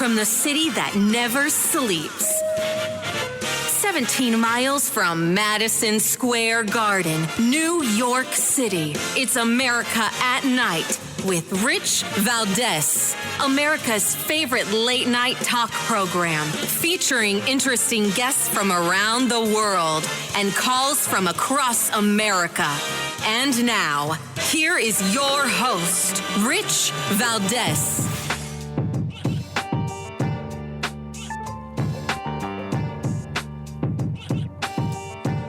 from the city that never sleeps. 17 miles from Madison Square Garden, New York City. It's America at Night with Rich Valdez. America's favorite late-night talk program, featuring interesting guests from around the world and calls from across America. And now, here is your host, Rich Valdez.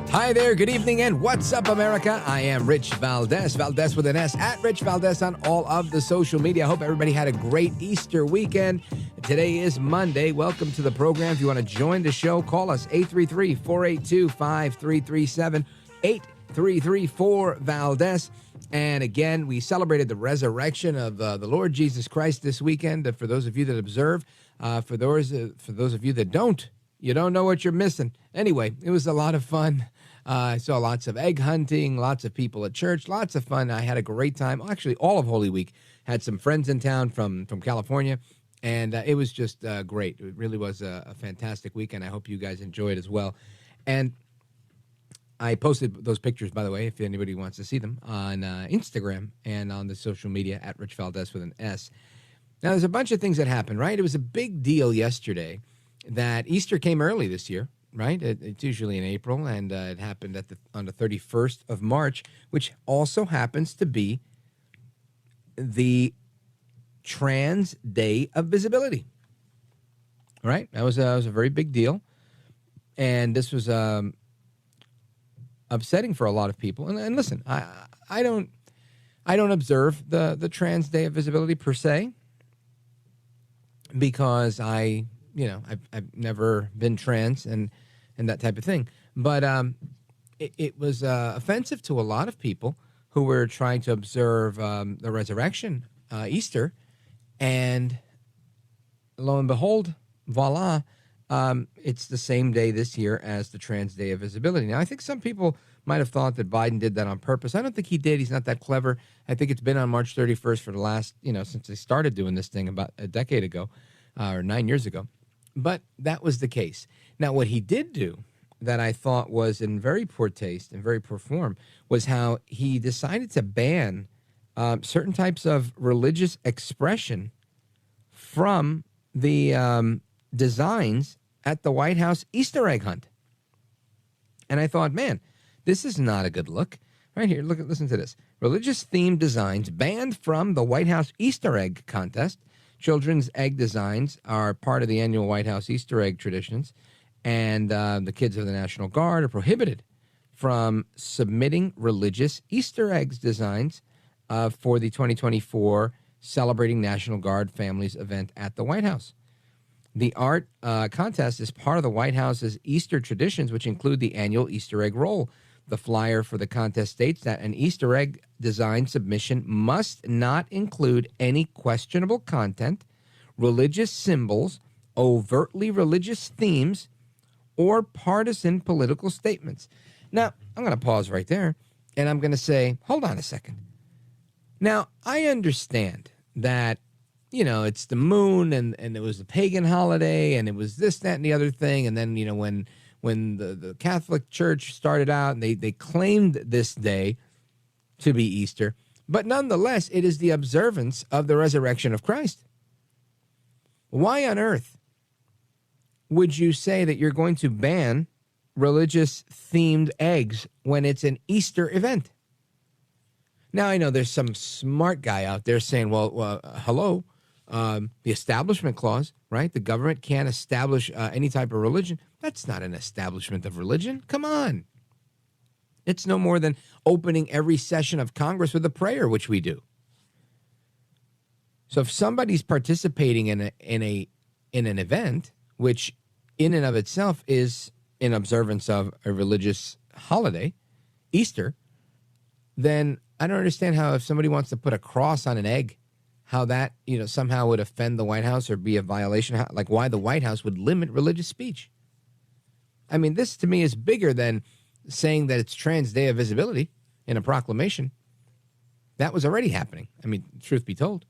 Hi there, good evening, and what's up, America? I am Rich Valdez, Valdez with an S, at Rich Valdez on all of the social media. I hope everybody had a great Easter weekend. Today is Monday. Welcome to the program. If you want to join the show, call us 833-482-5337, 833-4-VALDEZ. And again, we celebrated the resurrection of the Lord Jesus Christ this weekend. For those of you that observe, for those of you that don't, you don't know what you're missing. Anyway, it was a lot of fun. I saw lots of egg hunting, lots of people at church, lots of fun. I had a great time. Actually, all of Holy Week. Had some friends in town from California, and it was just great. It really was a fantastic weekend. I hope you guys enjoyed as well. And I posted those pictures, by the way, if anybody wants to see them, on Instagram and on the social media at Rich Valdez with an S. Now, there's a bunch of things that happened, right? It was a big deal yesterday that Easter came early this year. Right? It's usually in April, and it happened on the 31st of March, which also happens to be the Trans Day of Visibility. All right? That was a very big deal, and this was upsetting for a lot of people. And listen, I don't observe the Trans Day of Visibility per se, because I've never been trans and that type of thing. But it was offensive to a lot of people who were trying to observe the resurrection, Easter. And lo and behold, voila, it's the same day this year as the Trans Day of Visibility. Now, I think some people might have thought that Biden did that on purpose. I don't think he did. He's not that clever. I think it's been on March 31st for the last, since they started doing this thing about a decade ago or 9 years ago. But that was the case. Now, what he did do that I thought was in very poor taste and very poor form was how he decided to ban certain types of religious expression from the designs at the White House Easter egg hunt. And I thought, man, this is not a good look. Right here, listen to this. Religious themed designs banned from the White House Easter egg contest. Children's egg designs are part of the annual White House Easter egg traditions, and the kids of the National Guard are prohibited from submitting religious Easter eggs designs for the 2024 Celebrating National Guard Families event at the White House. The art contest is part of the White House's Easter traditions, which include the annual Easter egg roll. The flyer for the contest states that an Easter egg design submission must not include any questionable content, religious symbols, overtly religious themes, or partisan political statements. Now, I'm going to pause right there, and I'm going to say, hold on a second. Now, I understand that, it's the moon, and it was a pagan holiday, and it was this, that, and the other thing, and then, when the Catholic Church started out, and they claimed this day to be Easter, but nonetheless, it is the observance of the resurrection of Christ. Why on earth would you say that you're going to ban religious-themed eggs when it's an Easter event? Now, I know there's some smart guy out there saying, well, hello, the Establishment Clause, right? The government can't establish any type of religion. That's not an establishment of religion. Come on. It's no more than opening every session of Congress with a prayer, which we do. So if somebody's participating in an event, which in and of itself is in observance of a religious holiday, Easter, then I don't understand how if somebody wants to put a cross on an egg, how that, somehow would offend the White House or be a violation, like why the White House would limit religious speech. I mean, this to me is bigger than saying that it's Trans Day of Visibility in a proclamation. That was already happening. I mean, truth be told.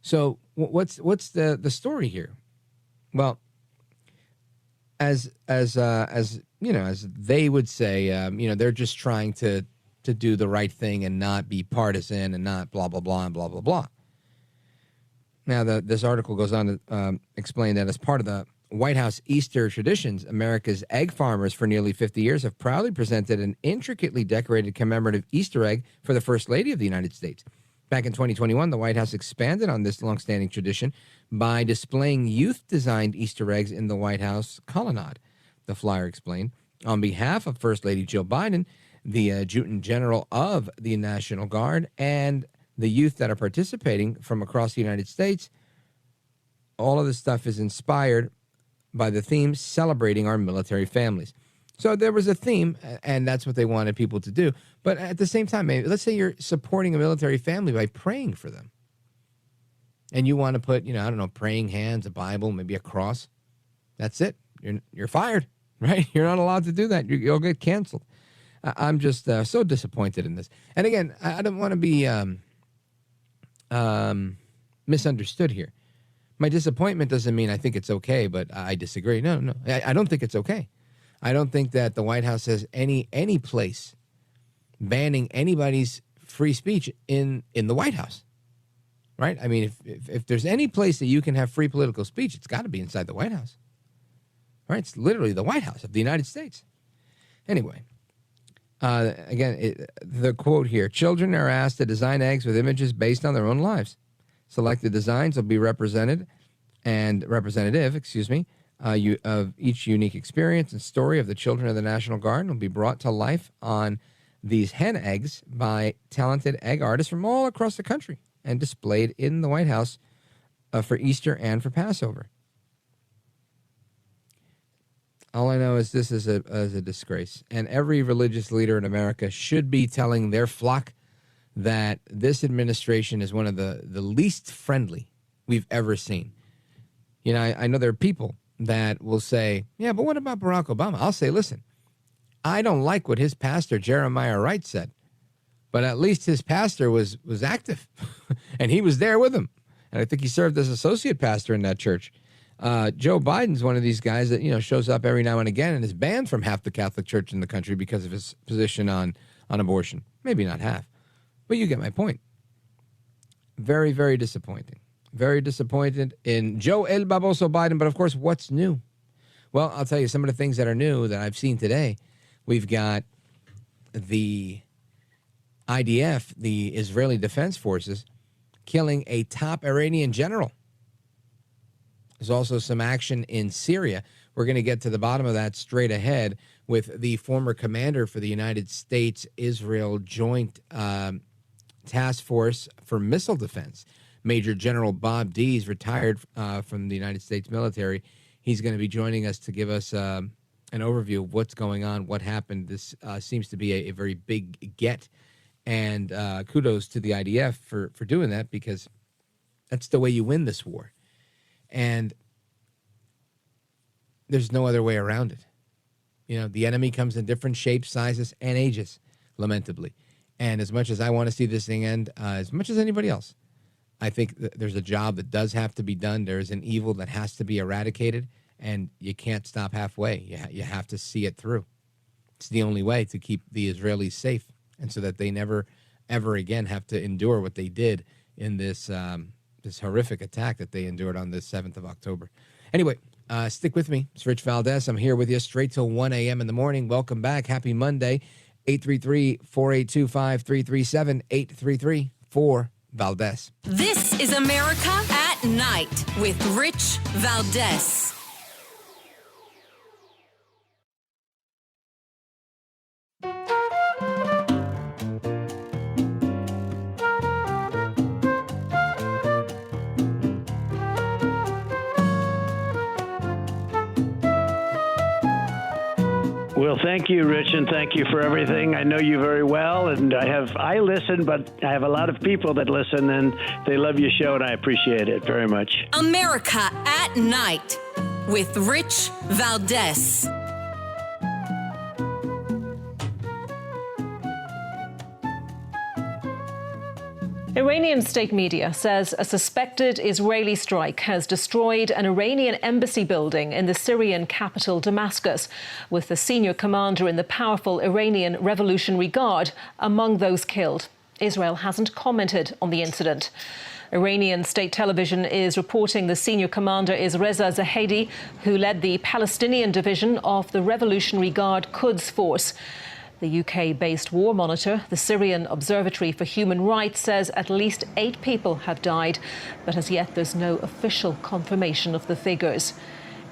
So what's the story here? Well, as as they would say, they're just trying to do the right thing and not be partisan and not blah blah blah and blah blah blah. Now, this article goes on to explain that as part of the White House Easter traditions, America's egg farmers for nearly 50 years have proudly presented an intricately decorated commemorative Easter egg for the First Lady of the United States. Back in 2021, the White House expanded on this longstanding tradition by displaying youth-designed Easter eggs in the White House colonnade, the flyer explained. On behalf of First Lady Jill Biden, the Adjutant General of the National Guard, and the youth that are participating from across the United States, all of this stuff is inspired by the theme celebrating our military families. So there was a theme, and that's what they wanted people to do. But at the same time, maybe, let's say you're supporting a military family by praying for them. And you want to put, praying hands, a Bible, maybe a cross. That's it. You're fired, right? You're not allowed to do that. You'll get canceled. I'm just so disappointed in this. And again, I don't want to be misunderstood here. My disappointment doesn't mean I think it's okay, but I disagree. No. I don't think it's okay. I don't think that the White House has any place banning anybody's free speech in the White House, right? I mean, if there's any place that you can have free political speech, it's got to be inside the White House, right? It's literally the White House of the United States. Anyway, the quote here, children are asked to design eggs with images based on their own lives. Selected designs will be representative of each unique experience and story of the children of the National Guard and will be brought to life on these hen eggs by talented egg artists from all across the country and displayed in the White House for Easter and for Passover. All I know is this is a disgrace, and every religious leader in America should be telling their flock that this administration is one of the least friendly we've ever seen. I know there are people that will say, yeah, but what about Barack Obama? I'll say, listen, I don't like what his pastor, Jeremiah Wright, said, but at least his pastor was active, and he was there with him. And I think he served as associate pastor in that church. Joe Biden's one of these guys that, shows up every now and again and is banned from half the Catholic Church in the country because of his position on abortion. Maybe not half, but you get my point. Very, very disappointing. Very disappointed in Joe El Baboso Biden. But, of course, what's new? Well, I'll tell you some of the things that are new that I've seen today. We've got the IDF, the Israeli Defense Forces, killing a top Iranian general. There's also some action in Syria. We're going to get to the bottom of that straight ahead with the former commander for the United States-Israel Joint Task Force for Missile Defense, Major General Bob Dees, retired from the United States military. He's going to be joining us to give us an overview of what's going on, what happened. This seems to be a very big get, and kudos to the IDF for doing that, because that's the way you win this war. And there's no other way around it. The enemy comes in different shapes, sizes, and ages, lamentably. And as much as I want to see this thing end, as much as anybody else, I think there's a job that does have to be done. There is an evil that has to be eradicated, and you can't stop halfway. You have to see it through. It's the only way to keep the Israelis safe, and so that they never, ever again have to endure what they did in this this horrific attack that they endured on the 7th of October. Anyway, stick with me. It's Rich Valdez. I'm here with you straight till 1 a.m. in the morning. Welcome back. Happy Monday. 833-482-5337. 833-4-VALDEZ. This is America at Night with Rich Valdez. Well, thank you, Rich, and thank you for everything. I know you very well, and I listen, but I have a lot of people that listen, and they love your show, and I appreciate it very much. America at Night with Rich Valdez. Hey, Iranian state media says a suspected Israeli strike has destroyed an Iranian embassy building in the Syrian capital Damascus, with the senior commander in the powerful Iranian Revolutionary Guard among those killed. Israel hasn't commented on the incident. Iranian state television is reporting the senior commander is Reza Zahedi, who led the Palestinian division of the Revolutionary Guard Quds Force. The UK-based War Monitor, the Syrian Observatory for Human Rights, says at least 8 people have died, but as yet there's no official confirmation of the figures.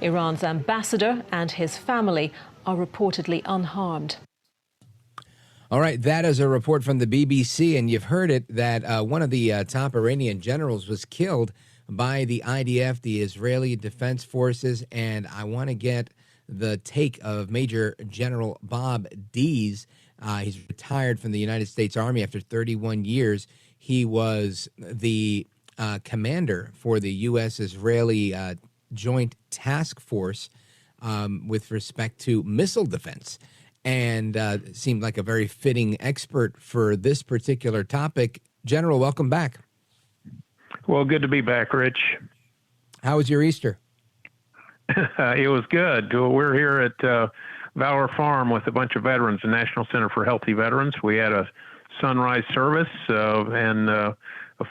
Iran's ambassador and his family are reportedly unharmed. All right, that is a report from the BBC, and you've heard it, that one of the top Iranian generals was killed by the IDF, the Israeli Defense Forces, and I want to get the take of Major General Bob Dees. He's retired from the United States Army after 31 years. He was the commander for the U.S.-Israeli Joint Task Force with respect to missile defense, and seemed like a very fitting expert for this particular topic. General, welcome back. Well, good to be back, Rich. How was your Easter? It was good. We're here at Valor Farm with a bunch of veterans, the National Center for Healthy Veterans. We had a sunrise service and a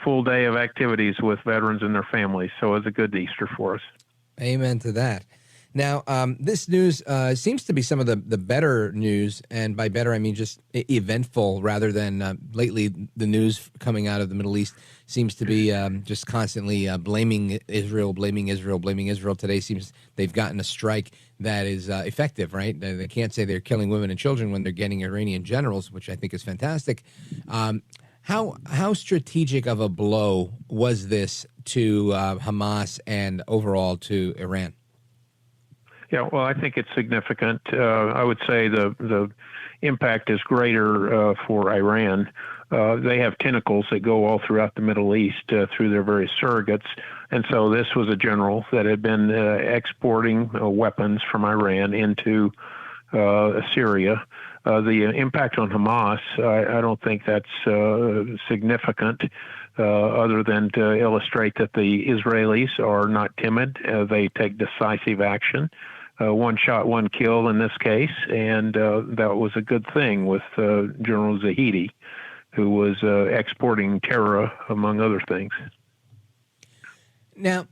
full day of activities with veterans and their families. So it was a good Easter for us. Amen to that. Now, this news seems to be some of the better news, and by better I mean just eventful rather than lately the news coming out of the Middle East seems to be just constantly blaming Israel. Today seems they've gotten a strike that is effective, right? They can't say they're killing women and children when they're getting Iranian generals, which I think is fantastic. How strategic of a blow was this to Hamas and overall to Iran? Yeah, well, I think it's significant. I would say the impact is greater for Iran. They have tentacles that go all throughout the Middle East through their various surrogates. And so this was a general that had been exporting weapons from Iran into Syria. The impact on Hamas, I don't think that's significant, other than to illustrate that the Israelis are not timid. They take decisive action. One shot, one kill in this case, and that was a good thing with General Zahedi, who was exporting terror, among other things. Now,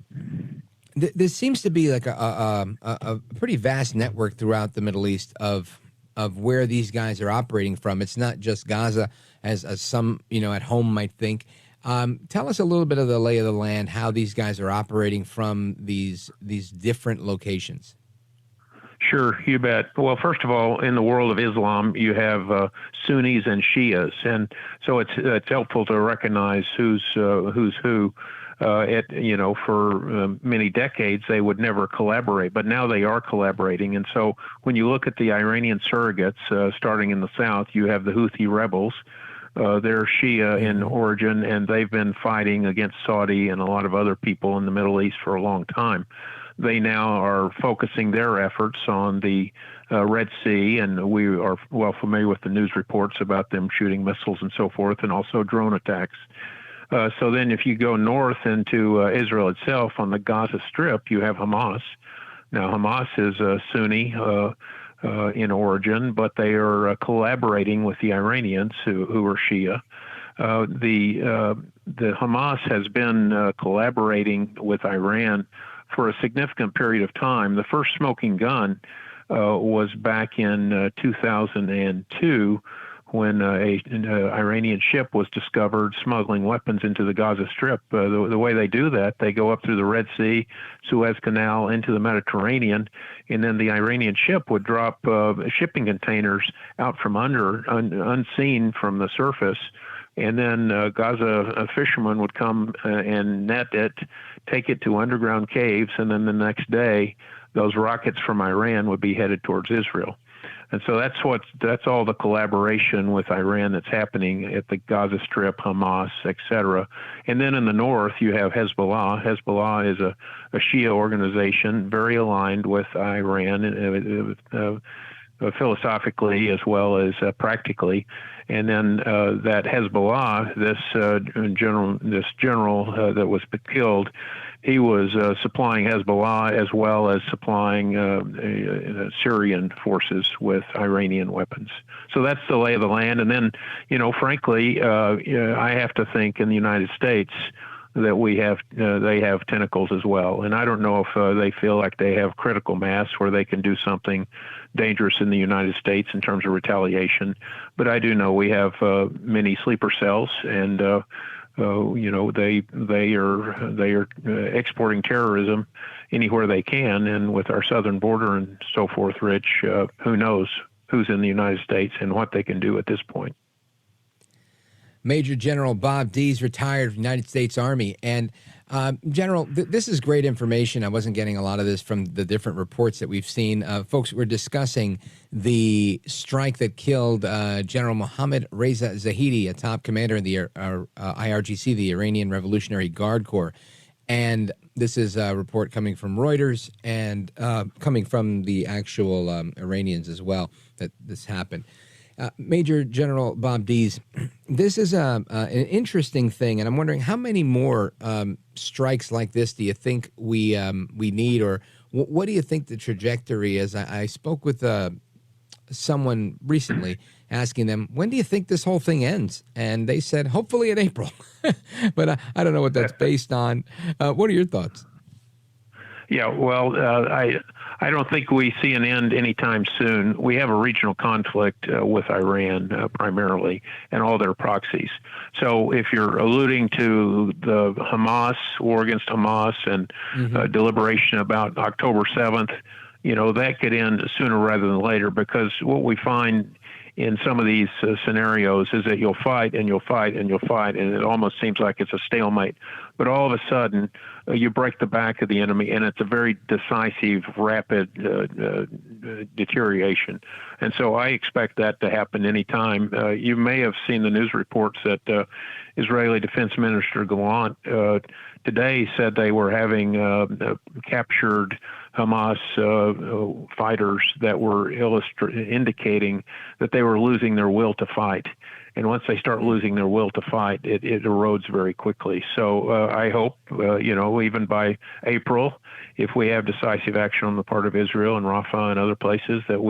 there seems to be like a pretty vast network throughout the Middle East of where these guys are operating from. It's not just Gaza, as some at home might think. Tell us a little bit of the lay of the land, how these guys are operating from these different locations. Sure, you bet. Well, first of all, in the world of Islam, you have Sunnis and Shias, and so it's helpful to recognize who's who. For many decades they would never collaborate, but now they are collaborating. And so when you look at the Iranian surrogates, starting in the south, you have the Houthi rebels. They're Shia in origin, and they've been fighting against Saudi and a lot of other people in the Middle East for a long time. They now are focusing their efforts on the Red Sea, and we are well familiar with the news reports about them shooting missiles and so forth, and also drone attacks. So then if you go north into Israel itself on the Gaza Strip, you have Hamas. Now, Hamas is Sunni in origin, but they are collaborating with the Iranians who are Shia. The Hamas has been collaborating with Iran for a significant period of time. The first smoking gun was back in 2002 when an Iranian ship was discovered smuggling weapons into the Gaza Strip. The way they do that, they go up through the Red Sea, Suez Canal, into the Mediterranean, and then the Iranian ship would drop shipping containers out from under, unseen from the surface, and then Gaza fishermen would come and net it, take it to underground caves, and then the next day, those rockets from Iran would be headed towards Israel. And so that's all the collaboration with Iran that's happening at the Gaza Strip, Hamas, etc. And then in the north, you have Hezbollah. Hezbollah is a Shia organization, very aligned with Iran, philosophically as well as practically. And then that Hezbollah, this general that was killed, he was supplying Hezbollah as well as supplying Syrian forces with Iranian weapons. So that's the lay of the land. And then, frankly, I have to think in the United States that they have tentacles as well. And I don't know if they feel like they have critical mass where they can do something dangerous in the United States in terms of retaliation. But I do know we have many sleeper cells, and they are exporting terrorism anywhere they can. And with our southern border and so forth, Rich, who knows who's in the United States and what they can do at this point. Major General Bob Dees, retired from the United States Army. And General, this is great information. I wasn't getting a lot of this from the different reports that we've seen. Folks, we're discussing the strike that killed General Mohammad Reza Zahidi, a top commander in the IRGC, the Iranian Revolutionary Guard Corps. And this is a report coming from Reuters and coming from the actual Iranians as well, that this happened. Major General Bob Dees, this is an interesting thing, and I'm wondering how many more strikes like this do you think we need, or what do you think the trajectory is? I spoke with someone recently asking them, when do you think this whole thing ends? And they said, hopefully in April. But I don't know what that's based on. What are your thoughts? Yeah, well, I don't think we see an end anytime soon. We have a regional conflict with Iran primarily and all their proxies. So if you're alluding to the Hamas, war against Hamas, and deliberation about October 7th, that could end sooner rather than later, because what we find in some of these scenarios is that you'll fight and you'll fight and you'll fight, and it almost seems like it's a stalemate. But all of a sudden, you break the back of the enemy, and it's a very decisive, rapid deterioration. And so I expect that to happen anytime. You may have seen the news reports that Israeli Defense Minister Gallant today said they were having captured Hamas fighters that were indicating that they were losing their will to fight. And once they start losing their will to fight, it erodes very quickly. So I hope, even by April, if we have decisive action on the part of Israel and Rafah and other places, that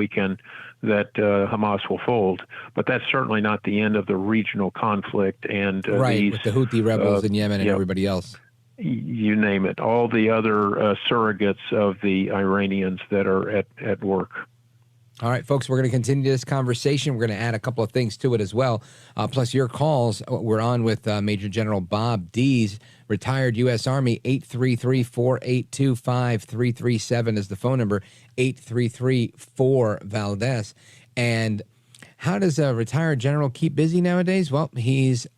Hamas will fold. But that's certainly not the end of the regional conflict. And right, with the Houthi rebels in Yemen and everybody else. You name it, all the other surrogates of the Iranians that are at work. All right, folks, we're going to continue this conversation. We're going to add a couple of things to it as well. Plus your calls. We're on with Major General Bob Dees, retired U.S. Army. 833-482-5337 is the phone number, 833-4-Valdez. And how does a retired general keep busy nowadays? Well, he's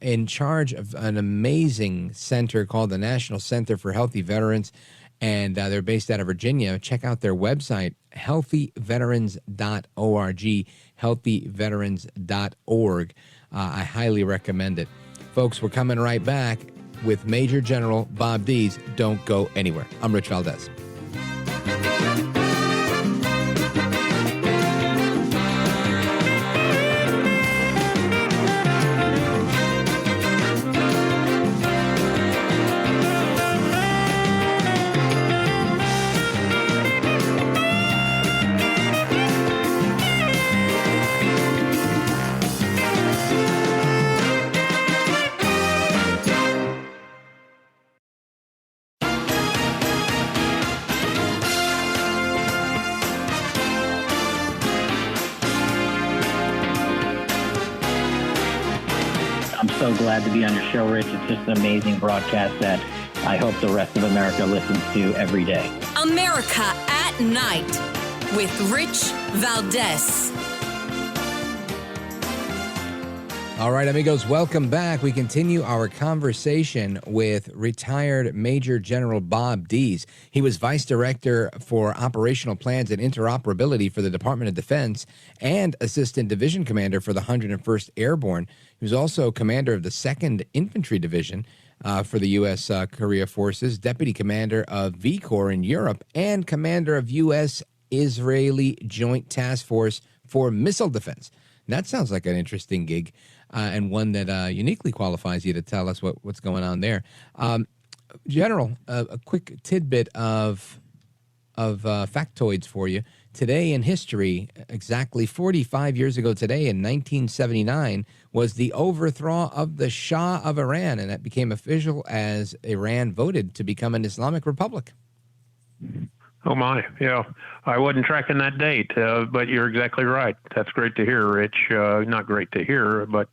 in charge of an amazing center called the National Center for Healthy Veterans, and they're based out of Virginia. Check out their website, healthyveterans.org, healthyveterans.org. I highly recommend it. Folks, we're coming right back with Major General Bob Dees. Don't go anywhere. I'm Rich Valdez. So glad to be on your show, Rich. It's just an amazing broadcast that I hope the rest of America listens to every day. America at Night with Rich Valdez. All right, amigos, welcome back. We continue our conversation with retired Major General Bob Dees. He was Vice Director for Operational Plans and Interoperability for the Department of Defense and Assistant Division Commander for the 101st Airborne. He was also Commander of the 2nd Infantry Division for the U.S. Korea Forces, Deputy Commander of V Corps in Europe, and Commander of U.S. Israeli Joint Task Force for Missile Defense. That sounds like an interesting gig, and one that uniquely qualifies you to tell us what's going on there. General, a quick tidbit of factoids for you. Today in history, exactly 45 years ago today, in 1979, was the overthrow of the Shah of Iran, and that became official as Iran voted to become an Islamic republic. Oh, my. Yeah. I wasn't tracking that date, but you're exactly right. That's great to hear, Rich. Not great to hear, but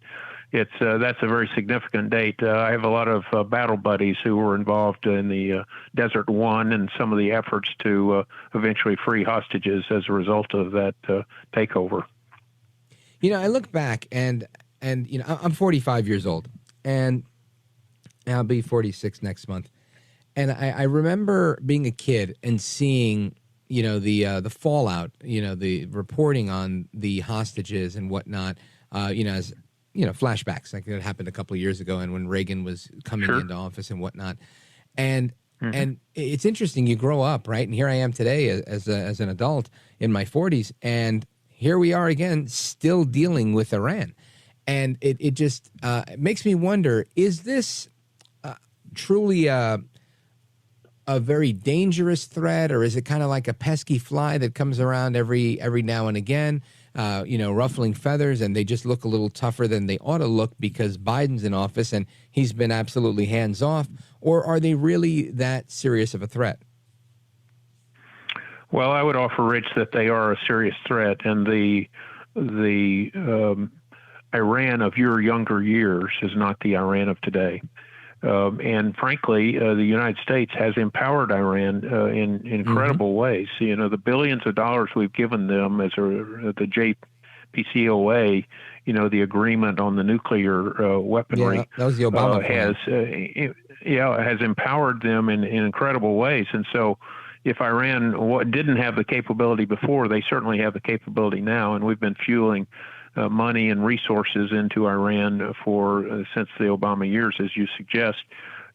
that's a very significant date. I have a lot of battle buddies who were involved in the Desert One and some of the efforts to eventually free hostages as a result of that takeover. I look back and I'm 45 years old, and I'll be 46 next month. And I remember being a kid and seeing, the fallout, the reporting on the hostages and whatnot, as flashbacks like that happened a couple of years ago, and when Reagan was coming into office and whatnot. And and it's interesting. You grow up, right? And here I am today as an adult in my 40s, and here we are again, still dealing with Iran. And it just makes me wonder: is this truly a very dangerous threat, or is it kind of like a pesky fly that comes around every now and again? Ruffling feathers, and they just look a little tougher than they ought to look because Biden's in office and he's been absolutely hands off? Or are they really that serious of a threat? Well, I would offer, Rich, that they are a serious threat, and the Iran of your younger years is not the Iran of today. And frankly, the United States has empowered Iran in incredible ways. The billions of dollars we've given them as the JCPOA, the agreement on the nuclear weaponry, that was the Obama has empowered them in incredible ways. And so, if Iran didn't have the capability before, they certainly have the capability now, and we've been fueling money and resources into Iran since the Obama years, as you suggest.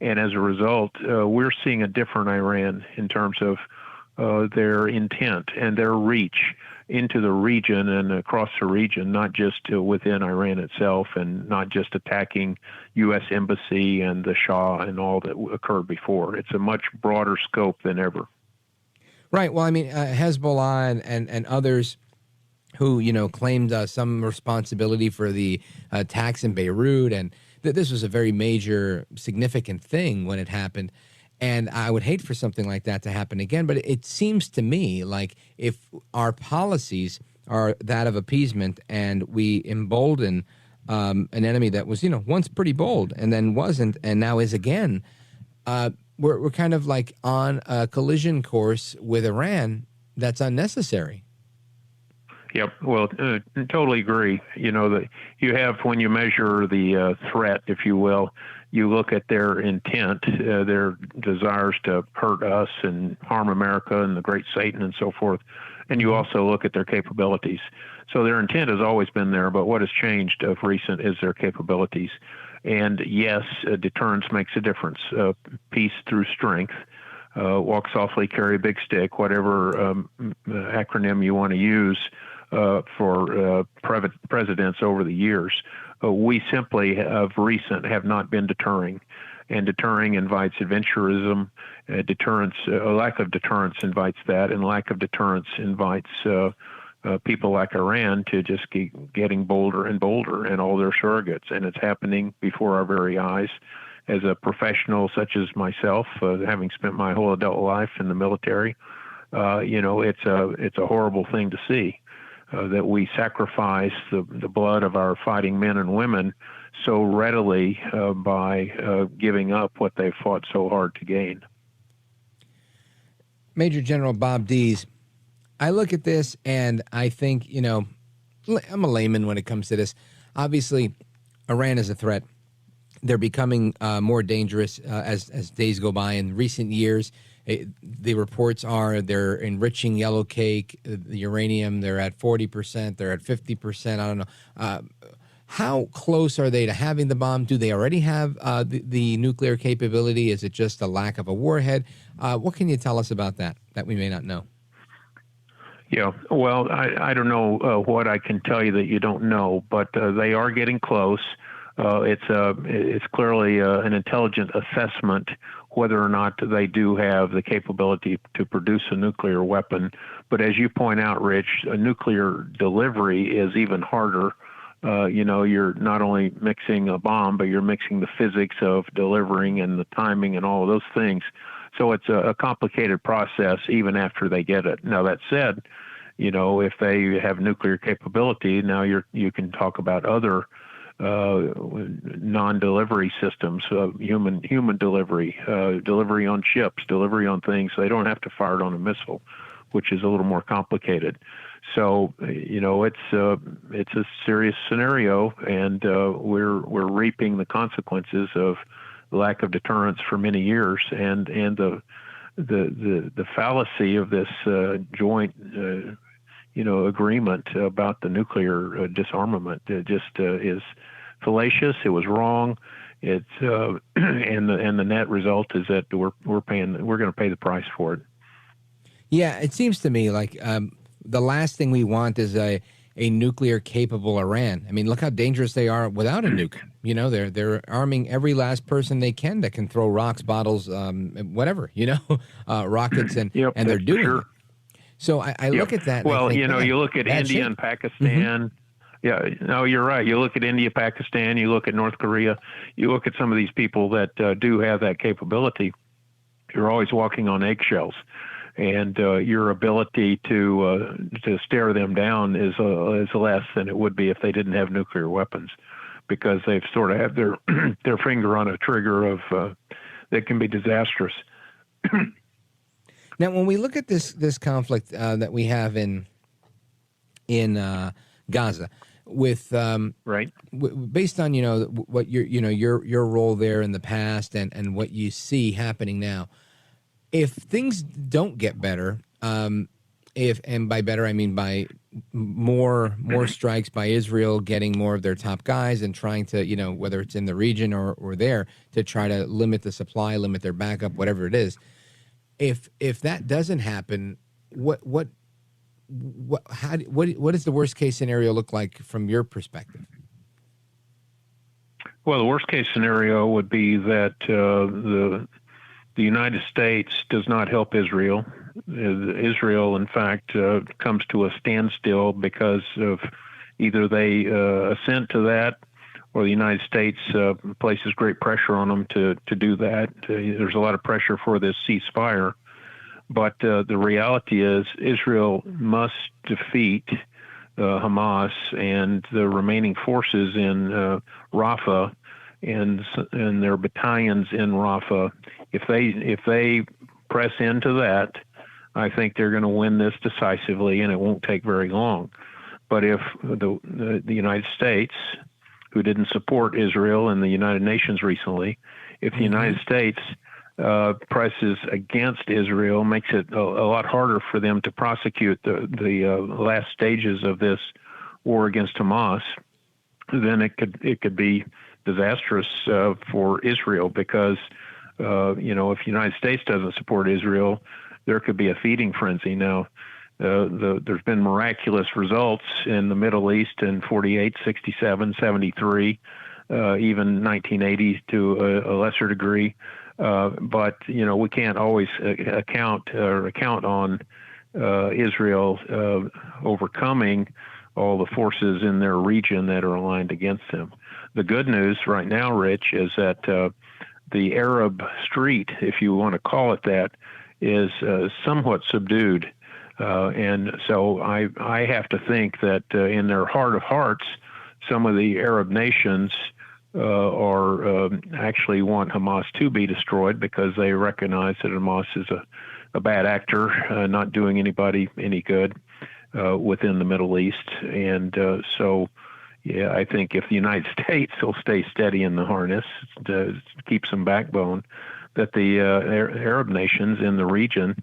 And as a result, we're seeing a different Iran in terms of their intent and their reach into the region and across the region, not just within Iran itself, and not just attacking U.S. Embassy and the Shah and all that occurred before. It's a much broader scope than ever. Right. Well, I mean, Hezbollah and others who, claimed some responsibility for the attacks in Beirut, and this was a very major, significant thing when it happened. And I would hate for something like that to happen again. But it seems to me like if our policies are that of appeasement and we embolden an enemy that was, once pretty bold and then wasn't and now is again, we're kind of like on a collision course with Iran that's unnecessary. Yep. Well, totally agree. That you have, when you measure the threat, if you will, you look at their intent, their desires to hurt us and harm America and the great Satan and so forth. And you also look at their capabilities. So their intent has always been there, but what has changed of recent is their capabilities. And yes, deterrence makes a difference. Peace through strength. Walk softly, carry a big stick, whatever acronym you want to use for presidents over the years. We simply, of recent, have not been deterring. And deterring invites adventurism. Lack of deterrence invites that, and lack of deterrence invites people like Iran to just keep getting bolder and bolder and all their surrogates. And it's happening before our very eyes. As a professional such as myself, having spent my whole adult life in the military, it's a horrible thing to see. That we sacrifice the blood of our fighting men and women so readily by giving up what they fought so hard to gain. Major General Bob Dees, I look at this and I think, I'm a layman when it comes to this. Obviously, Iran is a threat. They're becoming more dangerous as days go by. In recent years, the reports are they're enriching yellow cake, the uranium. They're at 40%. They're at 50%. I don't know. How close are they to having the bomb? Do they already have the nuclear capability? Is it just a lack of a warhead? What can you tell us about that we may not know? Yeah, well, I don't know what I can tell you that you don't know, but they are getting close. It's clearly an intelligent assessment whether or not they do have the capability to produce a nuclear weapon. But as you point out, Rich, a nuclear delivery is even harder. You're not only mixing a bomb, but you're mixing the physics of delivering and the timing and all of those things. So it's a complicated process even after they get it. Now, that said, if they have nuclear capability, now you can talk about other non-delivery systems, human delivery, delivery on ships, delivery on things. They don't have to fire it on a missile, which is a little more complicated. So, it's a serious scenario, and we're reaping the consequences of lack of deterrence for many years, and the fallacy of this joint agreement about the nuclear disarmament just is fallacious. It was wrong. It's and the net result is that we're going to pay the price for it. Yeah, it seems to me like the last thing we want is a nuclear capable Iran. I mean, look how dangerous they are without a nuke. They're arming every last person they can that can throw rocks, bottles, whatever. Rockets, and they're doing it. So I look at that. Well, and I think, you look at India and Pakistan. Mm-hmm. Yeah, no, you're right. You look at India, Pakistan. You look at North Korea. You look at some of these people that do have that capability. You're always walking on eggshells. And your ability to stare them down is less than it would be if they didn't have nuclear weapons, because they've sort of have their finger on a trigger of that can be disastrous. Now, when we look at this conflict that we have in Gaza, with right, based on what your role there in the past and what you see happening now. If things don't get better, and by better I mean by more strikes by Israel, getting more of their top guys and trying to, whether it's in the region or there, to try to limit the supply, limit their backup, whatever it is. If that doesn't happen, what does the worst case scenario look like from your perspective? Well, the worst case scenario would be that the United States does not help Israel. Israel, in fact, comes to a standstill because of either they assent to that, or the United States places great pressure on them to do that. There's a lot of pressure for this ceasefire. But the reality is Israel must defeat Hamas and the remaining forces in Rafah and their battalions in Rafah. If they press into that, I think they're going to win this decisively, and it won't take very long. But if the United States, who didn't support Israel in the United Nations recently, if the United States presses against Israel, makes it a lot harder for them to prosecute the last stages of this war against Hamas, then it could be disastrous for Israel, because if the United States doesn't support Israel, there could be a feeding frenzy. Now, there's been miraculous results in the Middle East in 48, 67, 73, even 1980 to a lesser degree. But we can't always count on Israel overcoming all the forces in their region that are aligned against them. The good news right now, Rich, is that the Arab street, if you want to call it that, is somewhat subdued. And so I have to think that in their heart of hearts, some of the Arab nations actually want Hamas to be destroyed, because they recognize that Hamas is a bad actor, not doing anybody any good within the Middle East. And so I think if the United States will stay steady in the harness, to keep some backbone, that the Arab nations in the region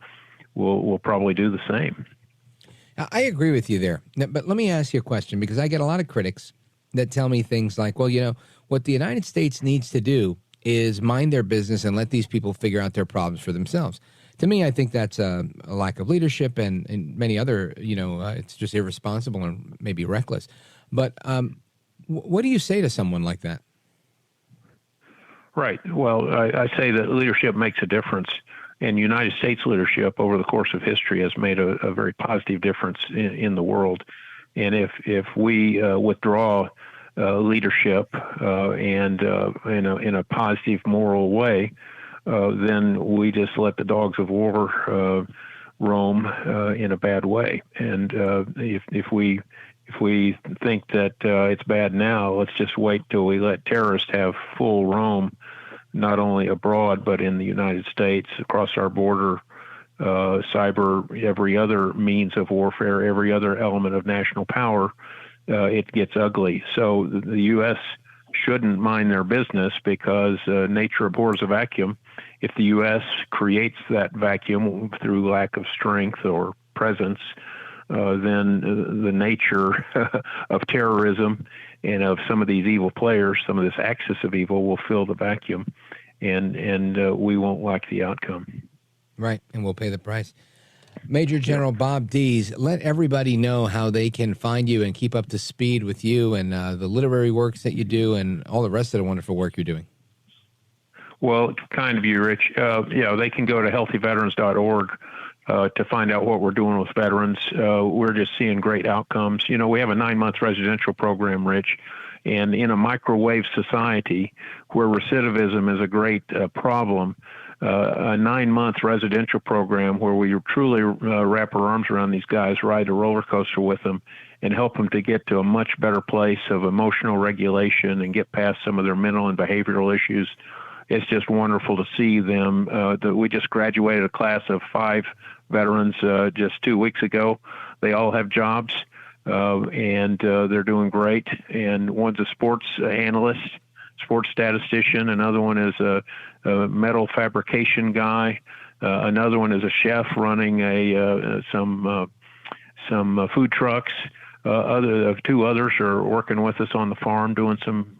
will probably do the same. I agree with you there. But let me ask you a question, because I get a lot of critics that tell me things like, well, what the United States needs to do is mind their business and let these people figure out their problems for themselves. To me, I think that's a lack of leadership, and many other, it's just irresponsible and maybe reckless. But what do you say to someone like that? Right. Well, I say that leadership makes a difference, and United States leadership over the course of history has made a very positive difference in the world. And if we withdraw leadership and in a positive moral way, then we just let the dogs of war roam in a bad way. And if we think that it's bad now, let's just wait till we let terrorists have full roam, not only abroad but in the United States, across our border, cyber, every other means of warfare, every other element of national power. It gets ugly. So the U.S. shouldn't mind their business, because nature abhors a vacuum. If the U.S. creates that vacuum through lack of strength or presence, then the nature of terrorism and of some of these evil players, some of this axis of evil, will fill the vacuum, and we won't like the outcome. Right, and we'll pay the price. Major General Bob Dees, let everybody know how they can find you and keep up to speed with you and the literary works that you do and all the rest of the wonderful work you're doing. Well, kind of you, Rich. They can go to healthyveterans.org to find out what we're doing with veterans. We're just seeing great outcomes. We have a 9-month residential program, Rich, and in a microwave society where recidivism is a great problem, a 9-month residential program where we truly wrap our arms around these guys, ride a roller coaster with them, and help them to get to a much better place of emotional regulation and get past some of their mental and behavioral issues. It's just wonderful to see them. We just graduated a class of 5 veterans just 2 weeks ago. They all have jobs, and they're doing great. And one's a sports analyst, sports statistician. Another one is a metal fabrication guy. Another one is a chef running some food trucks. 2 others are working with us on the farm doing some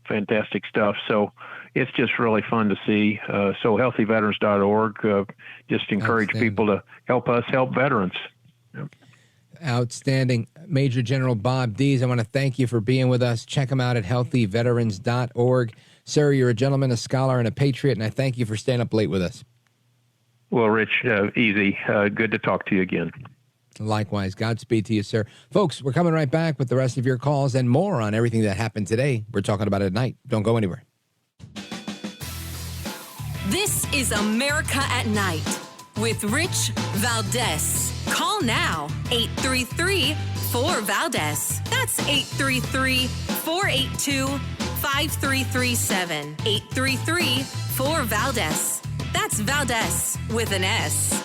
fantastic stuff. So it's just really fun to see. So healthyveterans.org, just encourage people to help us help veterans. Yep. Outstanding. Major General Bob Dees, I want to thank you for being with us. Check him out at healthyveterans.org. Sir, you're a gentleman, a scholar, and a patriot, and I thank you for staying up late with us. Well, Rich, easy. Good to talk to you again. Likewise. Godspeed to you, sir. Folks, we're coming right back with the rest of your calls and more on everything that happened today. We're talking about it at night. Don't go anywhere. This is America at Night with Rich Valdez. Call now, 833-4-VALDEZ. That's 833-482-5337. 833-4-VALDEZ. That's Valdez with an S.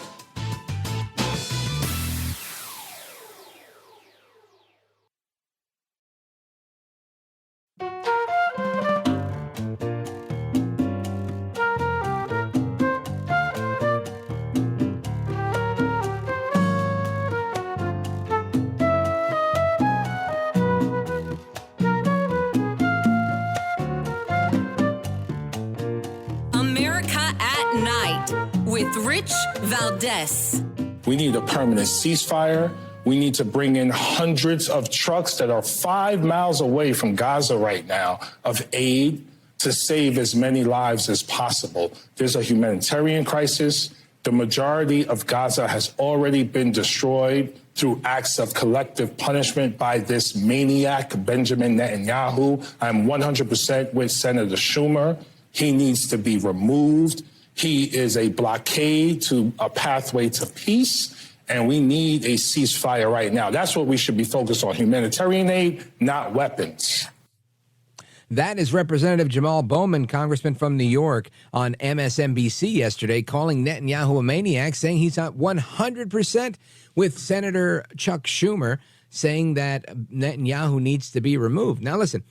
With Rich Valdez. We need a permanent ceasefire. We need to bring in hundreds of trucks that are 5 miles away from Gaza right now of aid to save as many lives as possible. There's a humanitarian crisis. The majority of Gaza has already been destroyed through acts of collective punishment by this maniac, Benjamin Netanyahu. I'm 100% with Senator Schumer. He needs to be removed. He is a blockade to a pathway to peace, and we need a ceasefire right now. That's what we should be focused on, humanitarian aid, not weapons. That is Representative Jamal Bowman, congressman from New York, on MSNBC yesterday, calling Netanyahu a maniac, saying he's not 100% with Senator Chuck Schumer, saying that Netanyahu needs to be removed. Now, listen,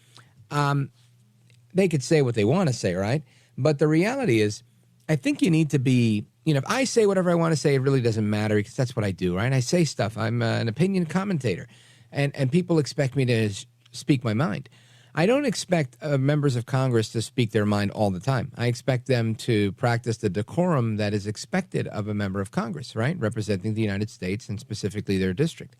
they could say what they want to say, right? But the reality is, I think you need to be, if I say whatever I want to say, it really doesn't matter because that's what I do, right? I say stuff. I'm an opinion commentator, and people expect me to speak my mind. I don't expect members of Congress to speak their mind all the time. I expect them to practice the decorum that is expected of a member of Congress, right? Representing the United States and specifically their district.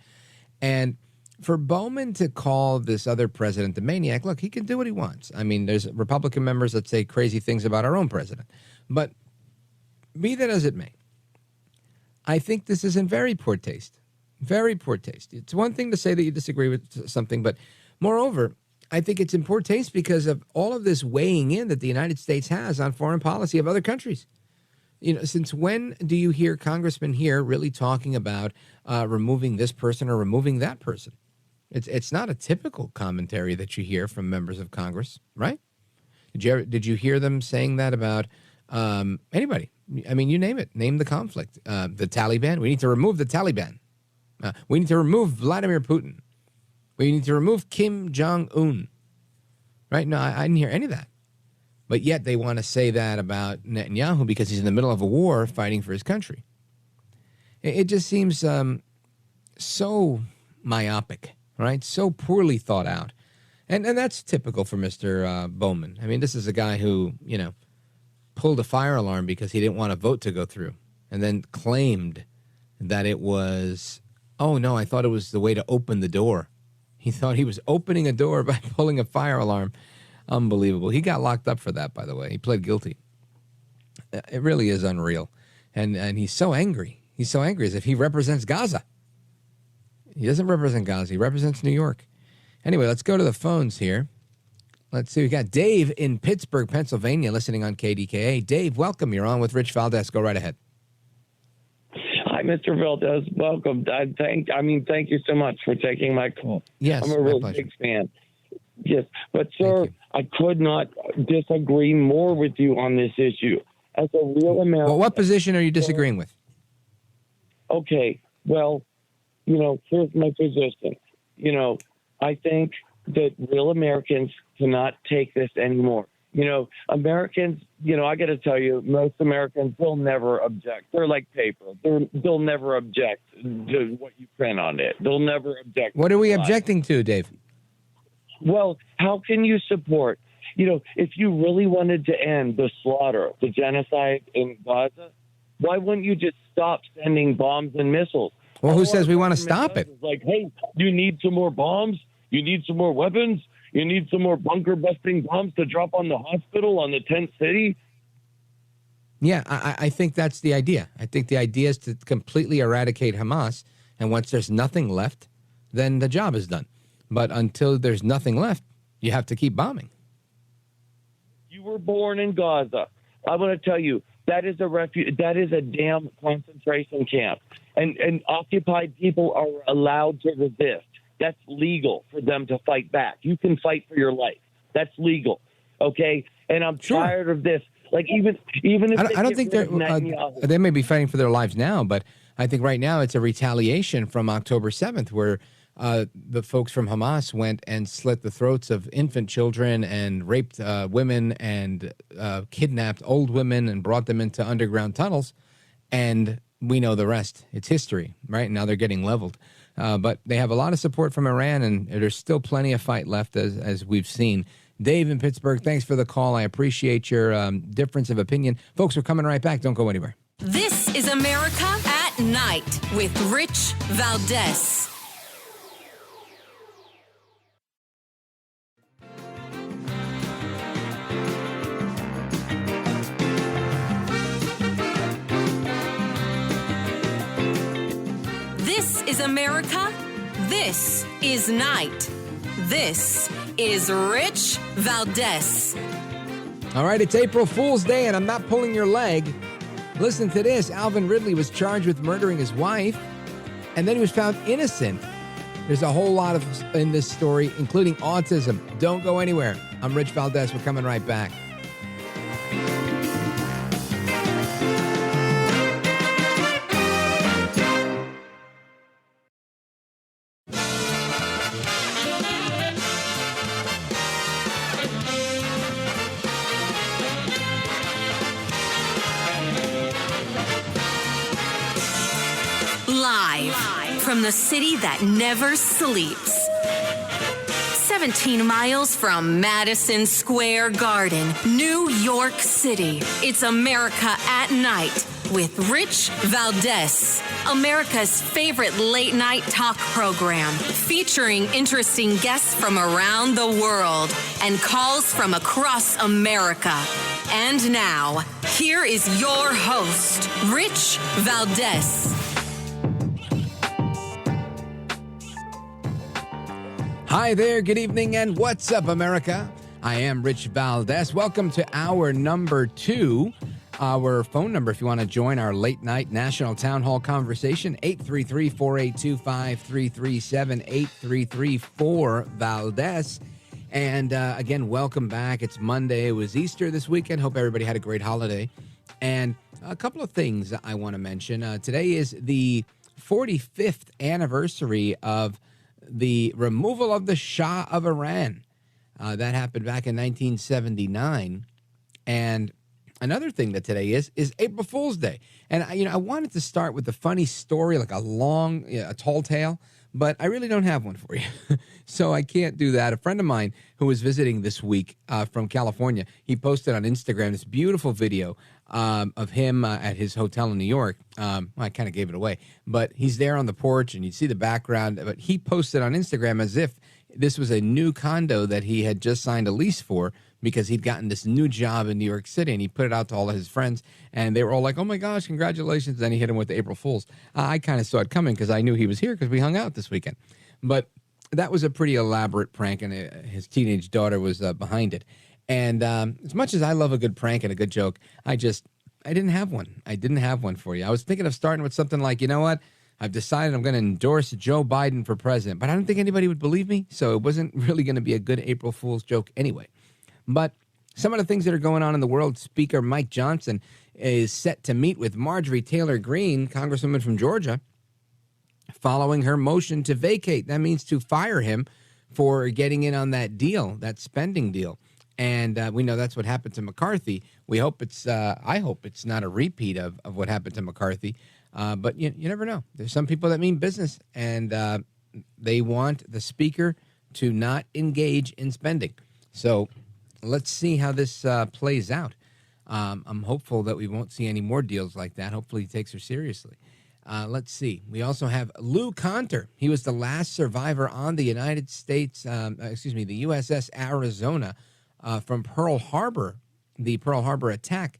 And for Bowman to call this other president a maniac, look, he can do what he wants. I mean, there's Republican members that say crazy things about our own president. But be that as it may, I think this is in very poor taste. Very poor taste. It's one thing to say that you disagree with something, but moreover, I think it's in poor taste because of all of this weighing in that the United States has on foreign policy of other countries. You know, since when do you hear congressmen here really talking about removing this person or removing that person? It's not a typical commentary that you hear from members of Congress, right? Did you hear them saying that about anybody? I mean, you name it. Name the conflict. The Taliban. We need to remove the Taliban. We need to remove Vladimir Putin. We need to remove Kim Jong-un. Right? No, I didn't hear any of that. But yet they want to say that about Netanyahu because he's in the middle of a war fighting for his country. It just seems so myopic, right? So poorly thought out. And that's typical for Mr. Bowman. I mean, this is a guy who, you know, pulled a fire alarm because he didn't want a vote to go through and then claimed that it was, oh, no, I thought it was the way to open the door. He thought he was opening a door by pulling a fire alarm. Unbelievable. He got locked up for that, by the way. He pled guilty. It really is unreal. And he's so angry. He's so angry as if he represents Gaza. He doesn't represent Gaza. He represents New York. Anyway, let's go to the phones here. Let's see. We got Dave in Pittsburgh, Pennsylvania, listening on KDKA. Dave, welcome. You're on with Rich Valdez. Go right ahead. Hi, Mr. Valdez. Welcome. Thank you so much for taking my call. Yes, I'm a real big fan. Yes, but sir, I could not disagree more with you on this issue. As a real American, well, what position are you disagreeing with? Okay, well, you know, here's my position. You know, I think that real Americans cannot take this anymore. You know, Americans, you know, I got to tell you, most Americans will never object. They're like paper. They'll never object to what you print on it. They'll never object. What are we objecting to, Dave? Well, how can you support, you know, if you really wanted to end the slaughter, the genocide in Gaza, why wouldn't you just stop sending bombs and missiles? Well, who says we want to stop it? It's like, hey, you need some more bombs? You need some more weapons? You need some more bunker-busting bombs to drop on the hospital, on the tent city? Yeah, I think that's the idea. I think the idea is to completely eradicate Hamas, and once there's nothing left, then the job is done. But until there's nothing left, you have to keep bombing. You were born in Gaza. I'm going to tell you, that is a damn concentration camp. And occupied people are allowed to resist. That's legal for them to fight back. You can fight for your life. That's legal. Okay? And I'm tired of this. Like, even if I don't think they may be fighting for their lives now, but I think right now it's a retaliation from October 7th where the folks from Hamas went and slit the throats of infant children and raped women and kidnapped old women and brought them into underground tunnels. And we know the rest. It's history, right? Now they're getting leveled. But they have a lot of support from Iran, and there's still plenty of fight left, as we've seen. Dave in Pittsburgh, thanks for the call. I appreciate your difference of opinion. Folks, we're coming right back. Don't go anywhere. This is America at Night with Rich Valdez. This is America. This is Night. This is Rich Valdez. All right, it's April Fool's Day, and I'm not pulling your leg. Listen to this. Alvin Ridley was charged with murdering his wife, and then he was found innocent. There's a whole lot in this story, including autism. Don't go anywhere. I'm Rich Valdez. We're coming right back. Live from the city that never sleeps. 17 miles from Madison Square Garden, New York City. It's America at Night with Rich Valdez, America's favorite late night talk program, featuring interesting guests from around the world and calls from across America. And now, here is your host, Rich Valdez. Hi there, good evening, and what's up, America? I am Rich Valdez. Welcome to hour number 2. Our phone number, if you want to join our late night national town hall conversation, 833-482-5337, 833-4-VALDEZ. And again, welcome back. It's Monday. It was Easter this weekend. Hope everybody had a great holiday. And a couple of things I want to mention. Today is the 45th anniversary of the removal of the Shah of Iran. That happened back in 1979. And another thing that today is April Fool's Day. And I wanted to start with a funny story, like a tall tale, but I really don't have one for you. So I can't do that. A friend of mine who was visiting this week from California, he posted on Instagram this beautiful video of him at his hotel in New York. Well, I kind of gave it away, but he's there on the porch and you see the background. But he posted on Instagram as if this was a new condo that he had just signed a lease for because he'd gotten this new job in New York City, and he put it out to all of his friends, and they were all like, oh my gosh, congratulations. Then he hit him with the April Fool's. I kind of saw it coming because I knew he was here because we hung out this weekend. But that was a pretty elaborate prank, and his teenage daughter was behind it. And as much as I love a good prank and a good joke, I didn't have one. I didn't have one for you. I was thinking of starting with something like, you know what? I've decided I'm going to endorse Joe Biden for president, but I don't think anybody would believe me, so it wasn't really going to be a good April Fool's joke anyway. But some of the things that are going on in the world, Speaker Mike Johnson is set to meet with Marjorie Taylor Greene, Congresswoman from Georgia, following her motion to vacate. That means to fire him for getting in on that deal, that spending deal. And we know that's what happened to McCarthy. I hope it's not a repeat of what happened to McCarthy. But you never know. There's some people that mean business, and they want the speaker to not engage in spending. So let's see how this plays out. I'm hopeful that we won't see any more deals like that. Hopefully he takes her seriously. Let's see. We also have Lou Conter. He was the last survivor on the the USS Arizona from Pearl Harbor, the Pearl Harbor attack.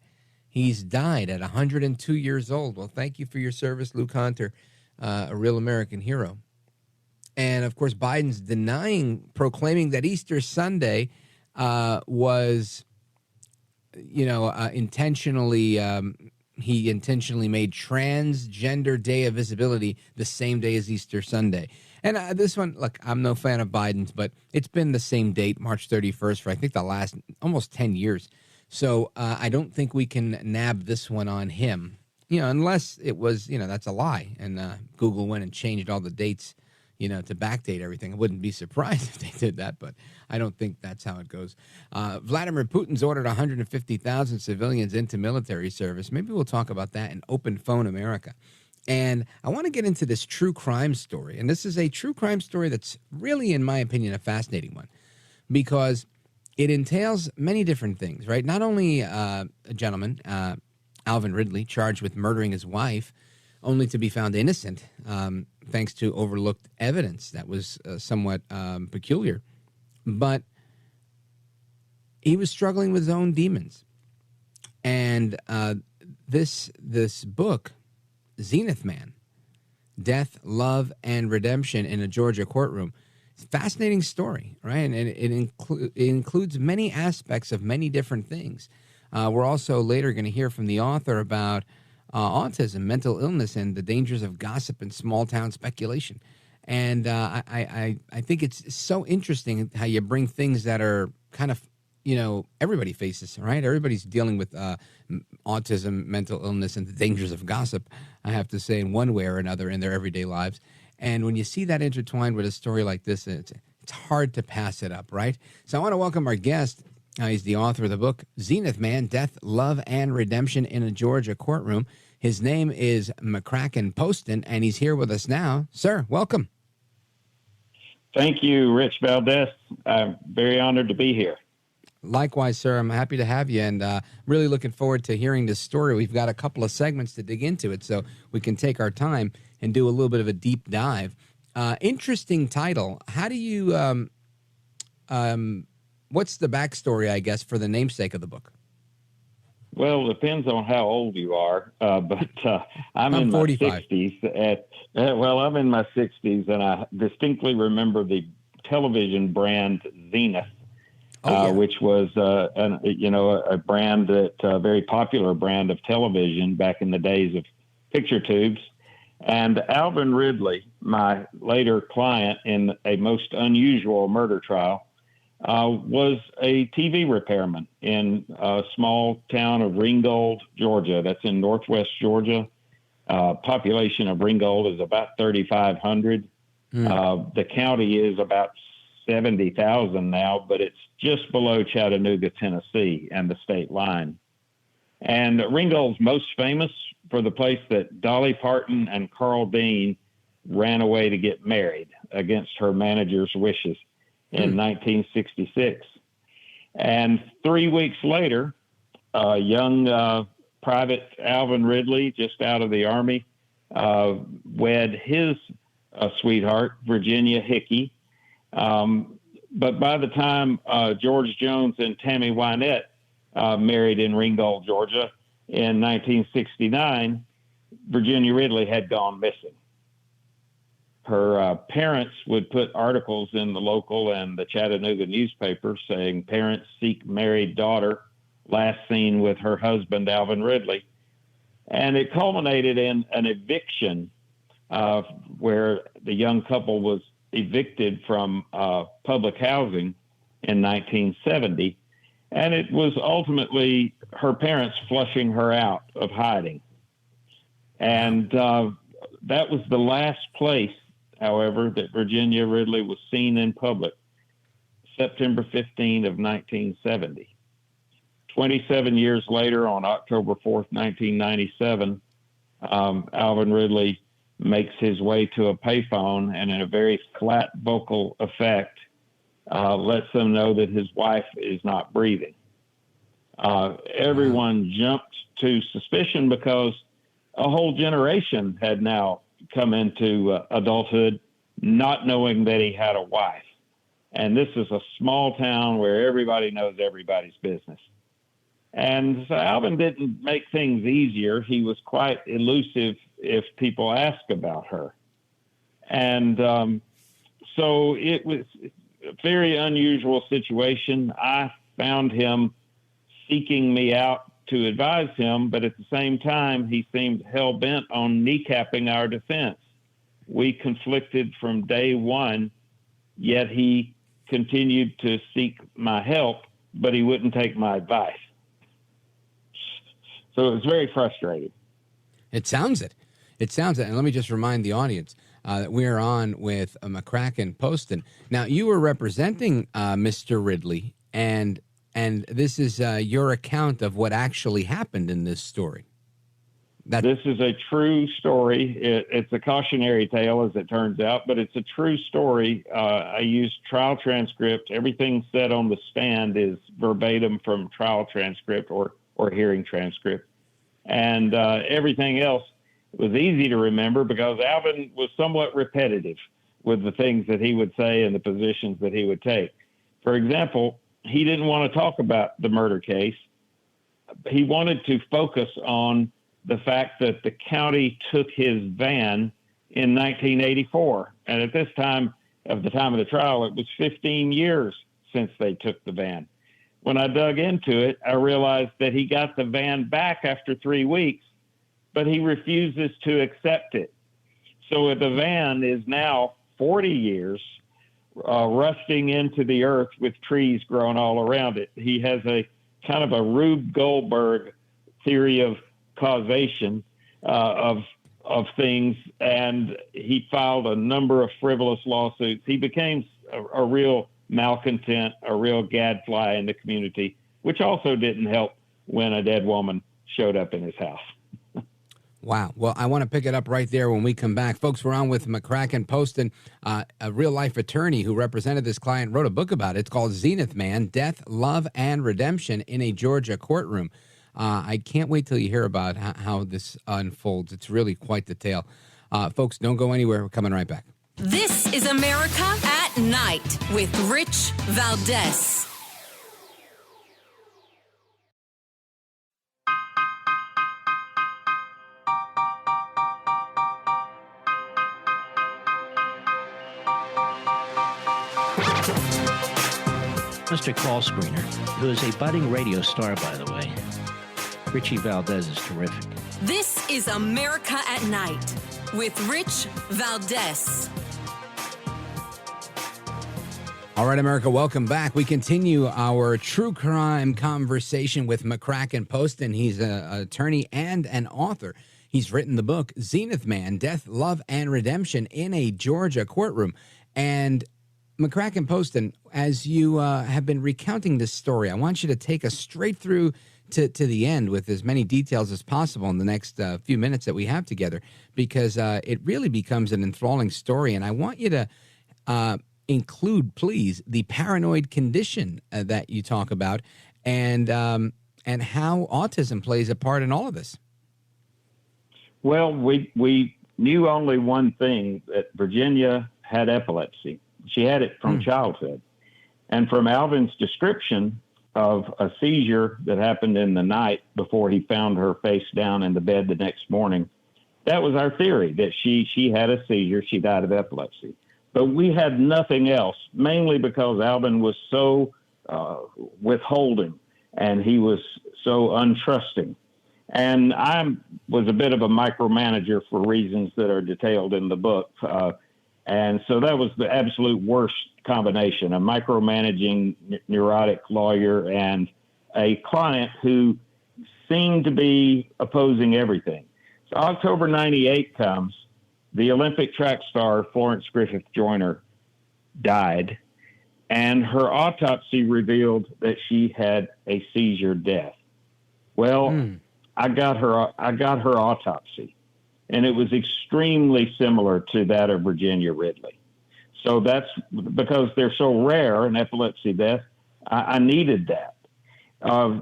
He's died at 102 years old. Well, thank you for your service, Lou Conter, a real American hero. And, of course, Biden's proclaiming that Easter Sunday was, intentionally, he intentionally made Transgender Day of Visibility the same day as Easter Sunday. And this one, look, I'm no fan of Biden's, but it's been the same date, March 31st, for I think the last almost 10 years. So I don't think we can nab this one on him, unless it was, that's a lie. And Google went and changed all the dates, to backdate everything. I wouldn't be surprised if they did that, but I don't think that's how it goes. Vladimir Putin's ordered 150,000 civilians into military service. Maybe we'll talk about that in Open Phone America. And I want to get into this true crime story. And this is a true crime story that's really, in my opinion, a fascinating one because it entails many different things, right? Not only a gentleman, Alvin Ridley, charged with murdering his wife, only to be found innocent thanks to overlooked evidence that was somewhat peculiar. But he was struggling with his own demons. And this book, Zenith Man, Death, Love, and Redemption in a Georgia Courtroom, it's a fascinating story, right? And it includes many aspects of many different things. We're also later going to hear from the author about autism, mental illness, and the dangers of gossip and small-town speculation. And I think it's so interesting how you bring things that are kind of, everybody faces, right? Everybody's dealing with autism, mental illness, and the dangers of gossip, I have to say, in one way or another in their everyday lives. And when you see that intertwined with a story like this, it's hard to pass it up, right? So I want to welcome our guest. He's the author of the book, Zenith Man, Death, Love, and Redemption in a Georgia Courtroom. His name is McCracken Poston, and he's here with us now. Sir, welcome. Thank you, Rich Valdez. I'm very honored to be here. Likewise, sir. I'm happy to have you, and really looking forward to hearing this story. We've got a couple of segments to dig into it, so we can take our time and do a little bit of a deep dive. Interesting title. How do you, what's the backstory, I guess, for the namesake of the book? Well, it depends on how old you are, but I'm in 45. my 60s. I'm in my 60s, and I distinctly remember the television brand Zenith, which was a brand a very popular brand of television back in the days of picture tubes. And Alvin Ridley, my later client in a most unusual murder trial, was a TV repairman in a small town of Ringgold, Georgia. That's in northwest Georgia. Population of Ringgold is about 3,500. The county is about 70,000 now, but it's just below Chattanooga, Tennessee, and the state line. And Ringgold's most famous for the place that Dolly Parton and Carl Dean ran away to get married against her manager's wishes in 1966. And 3 weeks later, young Private Alvin Ridley, just out of the Army, wed his sweetheart, Virginia Hickey. But by the time George Jones and Tammy Wynette married in Ringgold, Georgia in 1969, Virginia Ridley had gone missing. Her parents would put articles in the local and the Chattanooga newspaper saying, "Parents seek married daughter, last seen with her husband, Alvin Ridley." And it culminated in an eviction where the young couple was evicted from public housing in 1970. And it was ultimately her parents flushing her out of hiding. And that was the last place, however, that Virginia Ridley was seen in public, September 15 of 1970. 27 years later, on October 4th, 1997, Alvin Ridley makes his way to a payphone and in a very flat vocal effect lets them know that his wife is not breathing. Everyone jumped to suspicion because a whole generation had now come into adulthood not knowing that he had a wife. And this is a small town where everybody knows everybody's business. And so Alvin didn't make things easier. He was quite elusive if people asked about her. And so it was a very unusual situation. I found him seeking me out to advise him, but at the same time, he seemed hell-bent on kneecapping our defense. We conflicted from day one, yet he continued to seek my help, but he wouldn't take my advice. So it was very frustrating. It sounds it. And let me just remind the audience that we are on with McCracken Poston. Now, you were representing Mr. Ridley, and this is your account of what actually happened in this story. This is a true story. It's a cautionary tale, as it turns out, but it's a true story. I used trial transcript. Everything said on the stand is verbatim from trial transcript or hearing transcript. And everything else was easy to remember because Alvin was somewhat repetitive with the things that he would say and the positions that he would take. For example, he didn't want to talk about the murder case. He wanted to focus on the fact that the county took his van in 1984. And at this time, of the time of the trial, it was 15 years since they took the van. When I dug into it, I realized that he got the van back after 3 weeks, but he refuses to accept it. So the van is now 40 years rusting into the earth with trees growing all around it. He has a kind of a Rube Goldberg theory of causation of things, and he filed a number of frivolous lawsuits. He became a real malcontent, a real gadfly in the community, which also didn't help when a dead woman showed up in his house. Wow. Well, I want to pick it up right there when we come back. Folks, we're on with McCracken Poston, a real-life attorney who represented this client, wrote a book about it. It's called Zenith Man, Death, Love, and Redemption in a Georgia Courtroom. I can't wait till you hear about how this unfolds. It's really quite the tale. Folks, don't go anywhere. We're coming right back. This is America at Night with Rich Valdez. Mr. Call Screener, who is a budding radio star, by the way. Richie Valdez is terrific. This is America at Night with Rich Valdez. All right, America, welcome back. We continue our true crime conversation with McCracken Poston. He's an attorney and an author. He's written the book, Zenith Man, Death, Love, and Redemption in a Georgia Courtroom. And McCracken Poston, as you have been recounting this story, I want you to take us straight through to the end with as many details as possible in the next few minutes that we have together, because it really becomes an enthralling story. And I want you to include, please, the paranoid condition that you talk about and how autism plays a part in all of this. Well, we knew only one thing, that Virginia had epilepsy. She had it from childhood. And from Alvin's description of a seizure that happened in the night before he found her face down in the bed the next morning, that was our theory, that she had a seizure. She died of epilepsy. But we had nothing else, mainly because Alvin was so withholding and he was so untrusting. And I was a bit of a micromanager for reasons that are detailed in the book. And so that was the absolute worst combination, a micromanaging neurotic lawyer and a client who seemed to be opposing everything. So October 98 comes. The Olympic track star Florence Griffith Joyner died, and her autopsy revealed that she had a seizure death. Well, I got her autopsy, and it was extremely similar to that of Virginia Ridley. So that's because they're so rare, an epilepsy death. I needed that.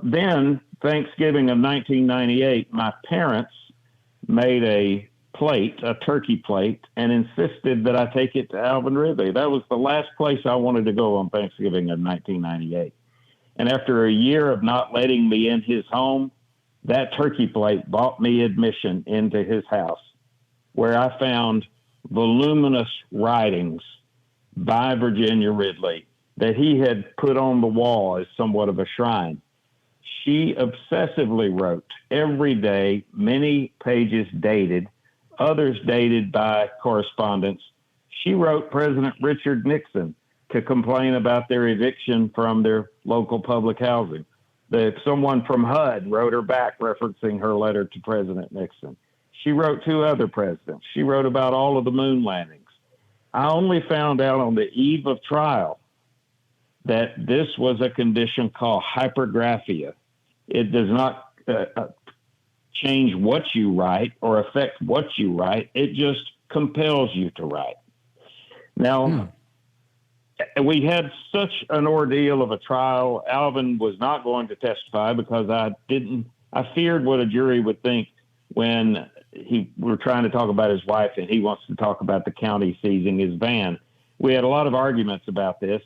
Then Thanksgiving of 1998, my parents made a turkey plate, and insisted that I take it to Alvin Ridley. That was the last place I wanted to go on Thanksgiving of 1998. And after a year of not letting me in his home, that turkey plate bought me admission into his house, where I found voluminous writings by Virginia Ridley that he had put on the wall as somewhat of a shrine. She obsessively wrote every day, many pages dated, others dated by correspondence. She wrote President Richard Nixon to complain about their eviction from their local public housing. Someone from HUD wrote her back referencing her letter to President Nixon. She wrote to other presidents. She wrote about all of the moon landings. I only found out on the eve of trial that this was a condition called hypergraphia. It does not change what you write or affect what you write. It just compels you to write. Now, we had such an ordeal of a trial. Alvin was not going to testify because I feared what a jury would think when we're trying to talk about his wife and he wants to talk about the county seizing his van. We had a lot of arguments about this.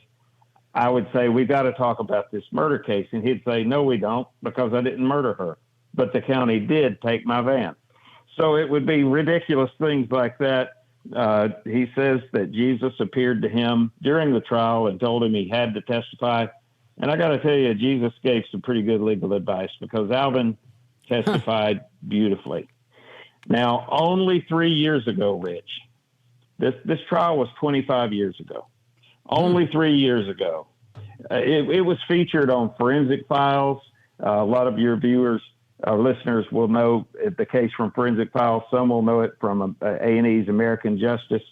I would say, we've got to talk about this murder case. And he'd say, no, we don't, because I didn't murder her. But the county did take my van. So it would be ridiculous things like that. He says that Jesus appeared to him during the trial and told him he had to testify. And I got to tell you, Jesus gave some pretty good legal advice, because Alvin testified beautifully. Now, only 3 years ago, Rich, this trial was 25 years ago. Only 3 years ago. It was featured on Forensic Files. A lot of your viewers, listeners will know the case from Forensic Files. Some will know it from A&E's American Justice.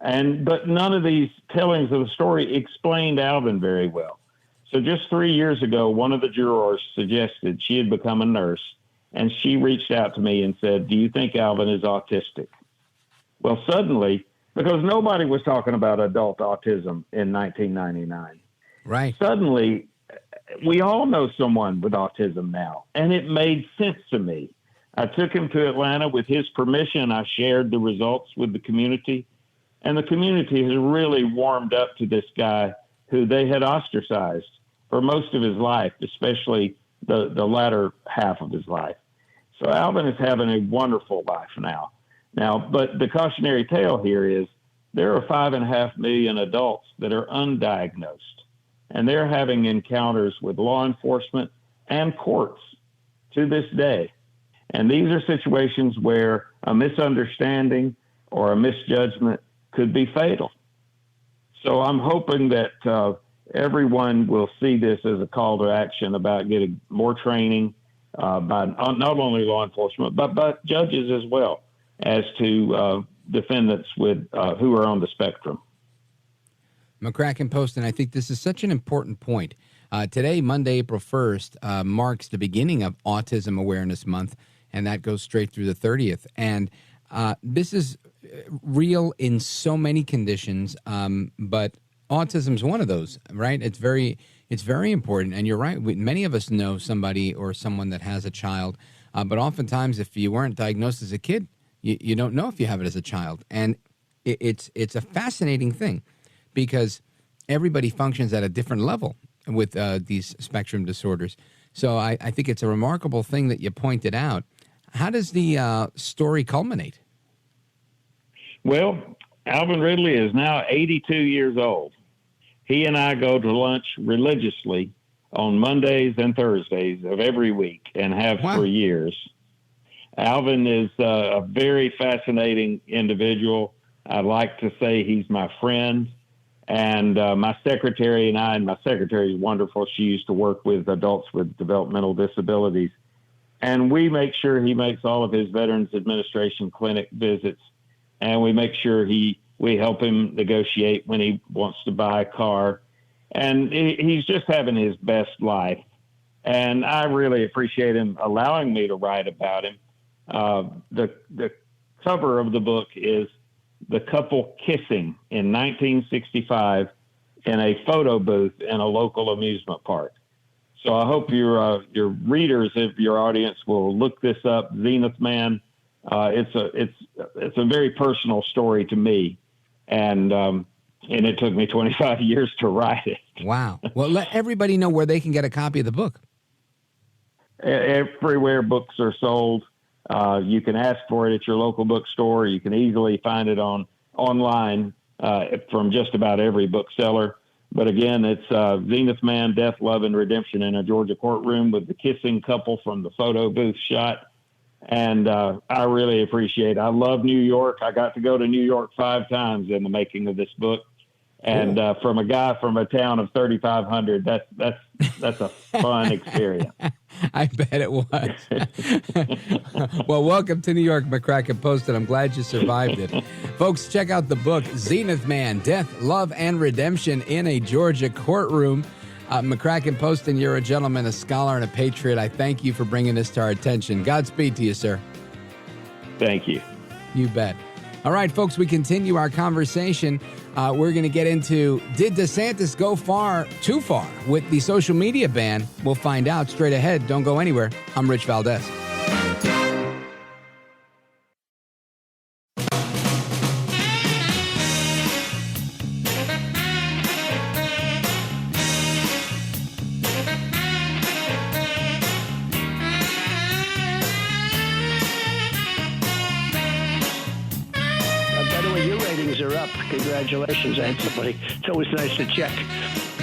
But none of these tellings of the story explained Alvin very well. So just 3 years ago, one of the jurors suggested she had become a nurse and she reached out to me and said, "Do you think Alvin is autistic?" Well, suddenly, because nobody was talking about adult autism in 1999. Right. Suddenly, we all know someone with autism now, and it made sense to me. I took him to Atlanta with his permission. I shared the results with the community, and the community has really warmed up to this guy who they had ostracized for most of his life, especially the latter half of his life. So Alvin is having a wonderful life now. But the cautionary tale here is there are 5.5 million adults that are undiagnosed, and they're having encounters with law enforcement and courts to this day. And these are situations where a misunderstanding or a misjudgment could be fatal. So I'm hoping that everyone will see this as a call to action about getting more training by not only law enforcement, but judges as well, as to defendants with who are on the spectrum. McCracken, Poston, I think this is such an important point. Today, Monday, April 1st, marks the beginning of Autism Awareness Month, and that goes straight through the 30th. And this is real in so many conditions, but autism is one of those, right? It's very important. And you're right. Many of us know somebody or someone that has a child, but oftentimes if you weren't diagnosed as a kid, you don't know if you have it as a child. And it's a fascinating thing because everybody functions at a different level with these spectrum disorders. So I think it's a remarkable thing that you pointed out. How does the story culminate? Well, Alvin Ridley is now 82 years old. He and I go to lunch religiously on Mondays and Thursdays of every week and have for years. Alvin is a very fascinating individual. I like to say he's my friend. And my secretary and my secretary is wonderful. She used to work with adults with developmental disabilities. And we make sure he makes all of his Veterans Administration clinic visits. And we make sure we help him negotiate when he wants to buy a car. And he's just having his best life. And I really appreciate him allowing me to write about him. The cover of the book is the couple kissing in 1965 in a photo booth in a local amusement park. So I hope your readers, if your audience, will look this up. Zenith Man. It's a very personal story to me, and it took me 25 years to write it. Wow. Well, let everybody know where they can get a copy of the book. Everywhere books are sold. You can ask for it at your local bookstore. You can easily find it online from just about every bookseller. But again, it's Zenith Man, Death, Love, and Redemption in a Georgia Courtroom with the kissing couple from the photo booth shot. And I really appreciate it. I love New York. I got to go to New York 5 times in the making of this book. And from a guy from a town of 3,500, that's a fun experience. I bet it was. Well, welcome to New York, McCracken Poston. I'm glad you survived it. Folks, check out the book, Zenith Man, Death, Love, and Redemption in a Georgia Courtroom. McCracken Poston, you're a gentleman, a scholar, and a patriot. I thank you for bringing this to our attention. Godspeed to you, sir. Thank you. You bet. All right, folks, we continue our conversation. We're going to get into, did DeSantis go too far with the social media ban? We'll find out straight ahead. Don't go anywhere. I'm Rich Valdez. Congratulations, and somebody. It's always nice to check.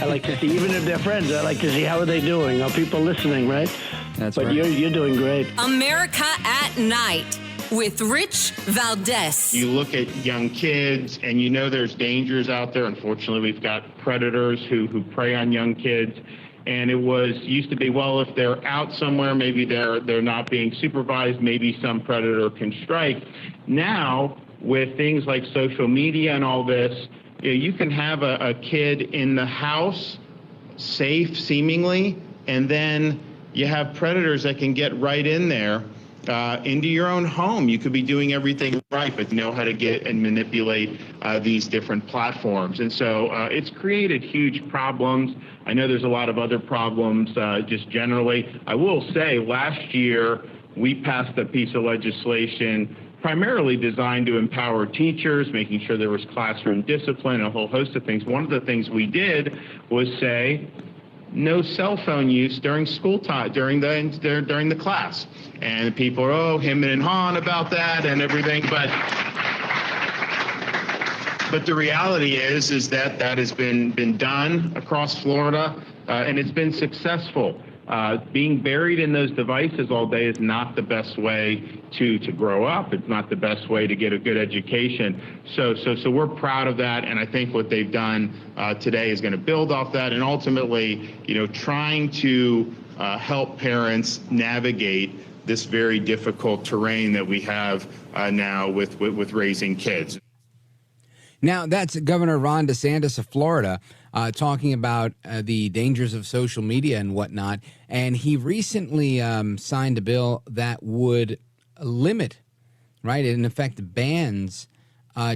I like to see, even if they're friends, I like to see how are they doing. Are people listening, right? That's right. But you're doing great. America at Night with Rich Valdez. You look at young kids, and you know there's dangers out there. Unfortunately, we've got predators who prey on young kids. And it used to be, well, if they're out somewhere, maybe they're not being supervised, maybe some predator can strike. Now, with things like social media and all this, you can have a kid in the house, safe seemingly, and then you have predators that can get right in there into your own home. You could be doing everything right, but know how to get and manipulate these different platforms. And so it's created huge problems. I know there's a lot of other problems just generally. I will say last year we passed a piece of legislation primarily designed to empower teachers, making sure there was classroom discipline, a whole host of things. One of the things we did was say, no cell phone use during school time, during the class. And people are, hemming and hawing about that and everything. But the reality is that that has been done across Florida, and it's been successful. Being buried in those devices all day is not the best way to grow up. It's not the best way to get a good education. So we're proud of that, and I think what they've done today is going to build off that, and ultimately, trying to help parents navigate this very difficult terrain that we have now with raising kids. Now, that's Governor Ron DeSantis of Florida talking about the dangers of social media and whatnot. And he recently signed a bill that would limit, right, in effect bans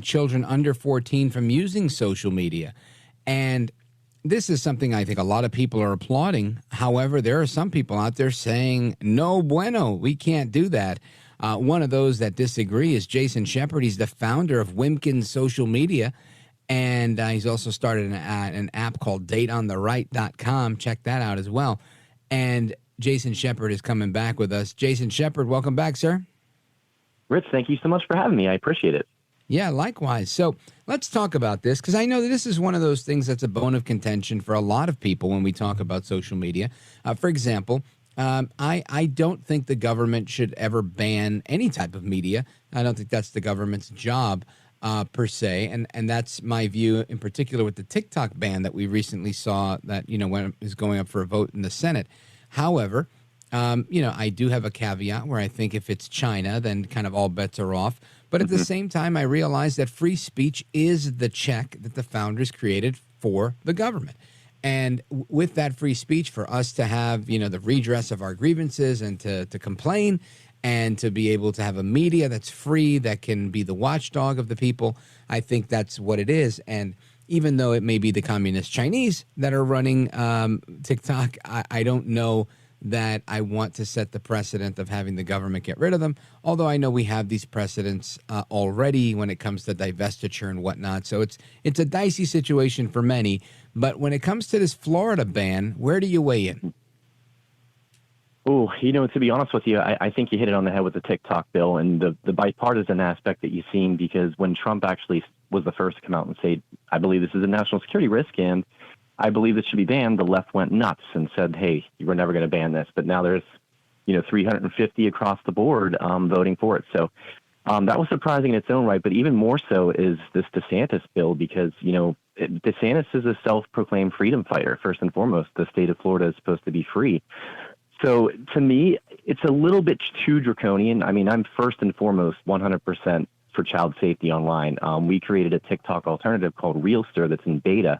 children under 14 from using social media. And this is something I think a lot of people are applauding. However, there are some people out there saying, no bueno, we can't do that. One of those that disagree is Jason Sheppard. He's the founder of Wimpkin Social Media, and he's also started an app called dateontheright.com. Check that out as well. And Jason Sheppard is coming back with us. Jason Sheppard, welcome back, sir. Rich, thank you so much for having me. I appreciate it. Yeah, likewise. So let's talk about this, because I know that this is one of those things that's a bone of contention for a lot of people when we talk about social media. For example, I don't think the government should ever ban any type of media. I don't think that's the government's job per se, and that's my view in particular with the TikTok ban that we recently saw that when is going up for a vote in the Senate. However, I do have a caveat where I think if it's China, then kind of all bets are off. But at the same time, I realize that free speech is the check that the founders created for the government. And with that free speech, for us to have, the redress of our grievances and to complain and to be able to have a media that's free, that can be the watchdog of the people, I think that's what it is. And even though it may be the communist Chinese that are running TikTok, I don't know that I want to set the precedent of having the government get rid of them, although I know we have these precedents already when it comes to divestiture and whatnot. So it's a dicey situation for many. But when it comes to this Florida ban, where do you weigh in? Oh, to be honest with you, I think you hit it on the head with the TikTok bill and the bipartisan aspect that you've seen, because when Trump actually was the first to come out and say, I believe this is a national security risk and I believe this should be banned, the left went nuts and said, hey, we're never going to ban this. But now there's, 350 across the board voting for it. So that was surprising in its own right. But even more so is this DeSantis bill, because, DeSantis is a self-proclaimed freedom fighter. First and foremost, the state of Florida is supposed to be free. So to me, it's a little bit too draconian. I mean, I'm first and foremost 100% for child safety online. We created a TikTok alternative called Realster that's in beta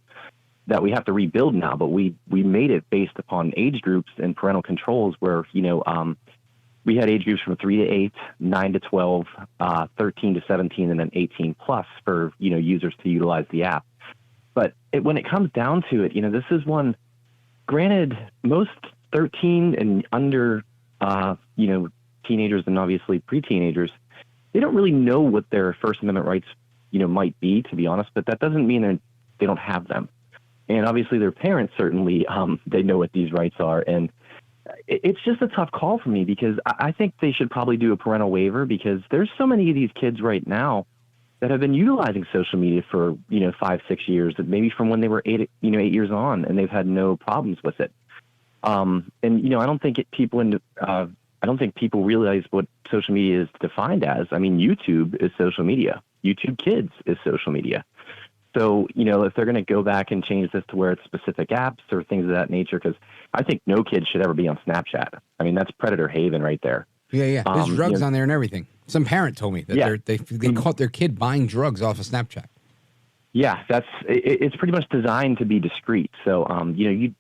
that we have to rebuild now, but we made it based upon age groups and parental controls where, we had age groups from 3 to 8, 9 to 12, 13 to 17, and then 18 plus for, users to utilize the app. But when it comes down to it, this is one, granted, most 13 and under, teenagers and obviously pre-teenagers, they don't really know what their First Amendment rights, might be, to be honest, but that doesn't mean they don't have them. And obviously their parents certainly, they know what these rights are. And it's just a tough call for me, because I think they should probably do a parental waiver, because there's so many of these kids right now that have been utilizing social media for, 5, 6 years, maybe from when they were 8 years on, and they've had no problems with it. And, I don't think I don't think people realize what social media is defined as. I mean, YouTube is social media. YouTube Kids is social media. So, if they're going to go back and change this to where it's specific apps or things of that nature, because I think no kid should ever be on Snapchat. I mean, that's predator haven right there. Yeah. There's drugs on there and everything. Some parent told me that they caught their kid buying drugs off of Snapchat. Yeah, it's pretty much designed to be discreet. So,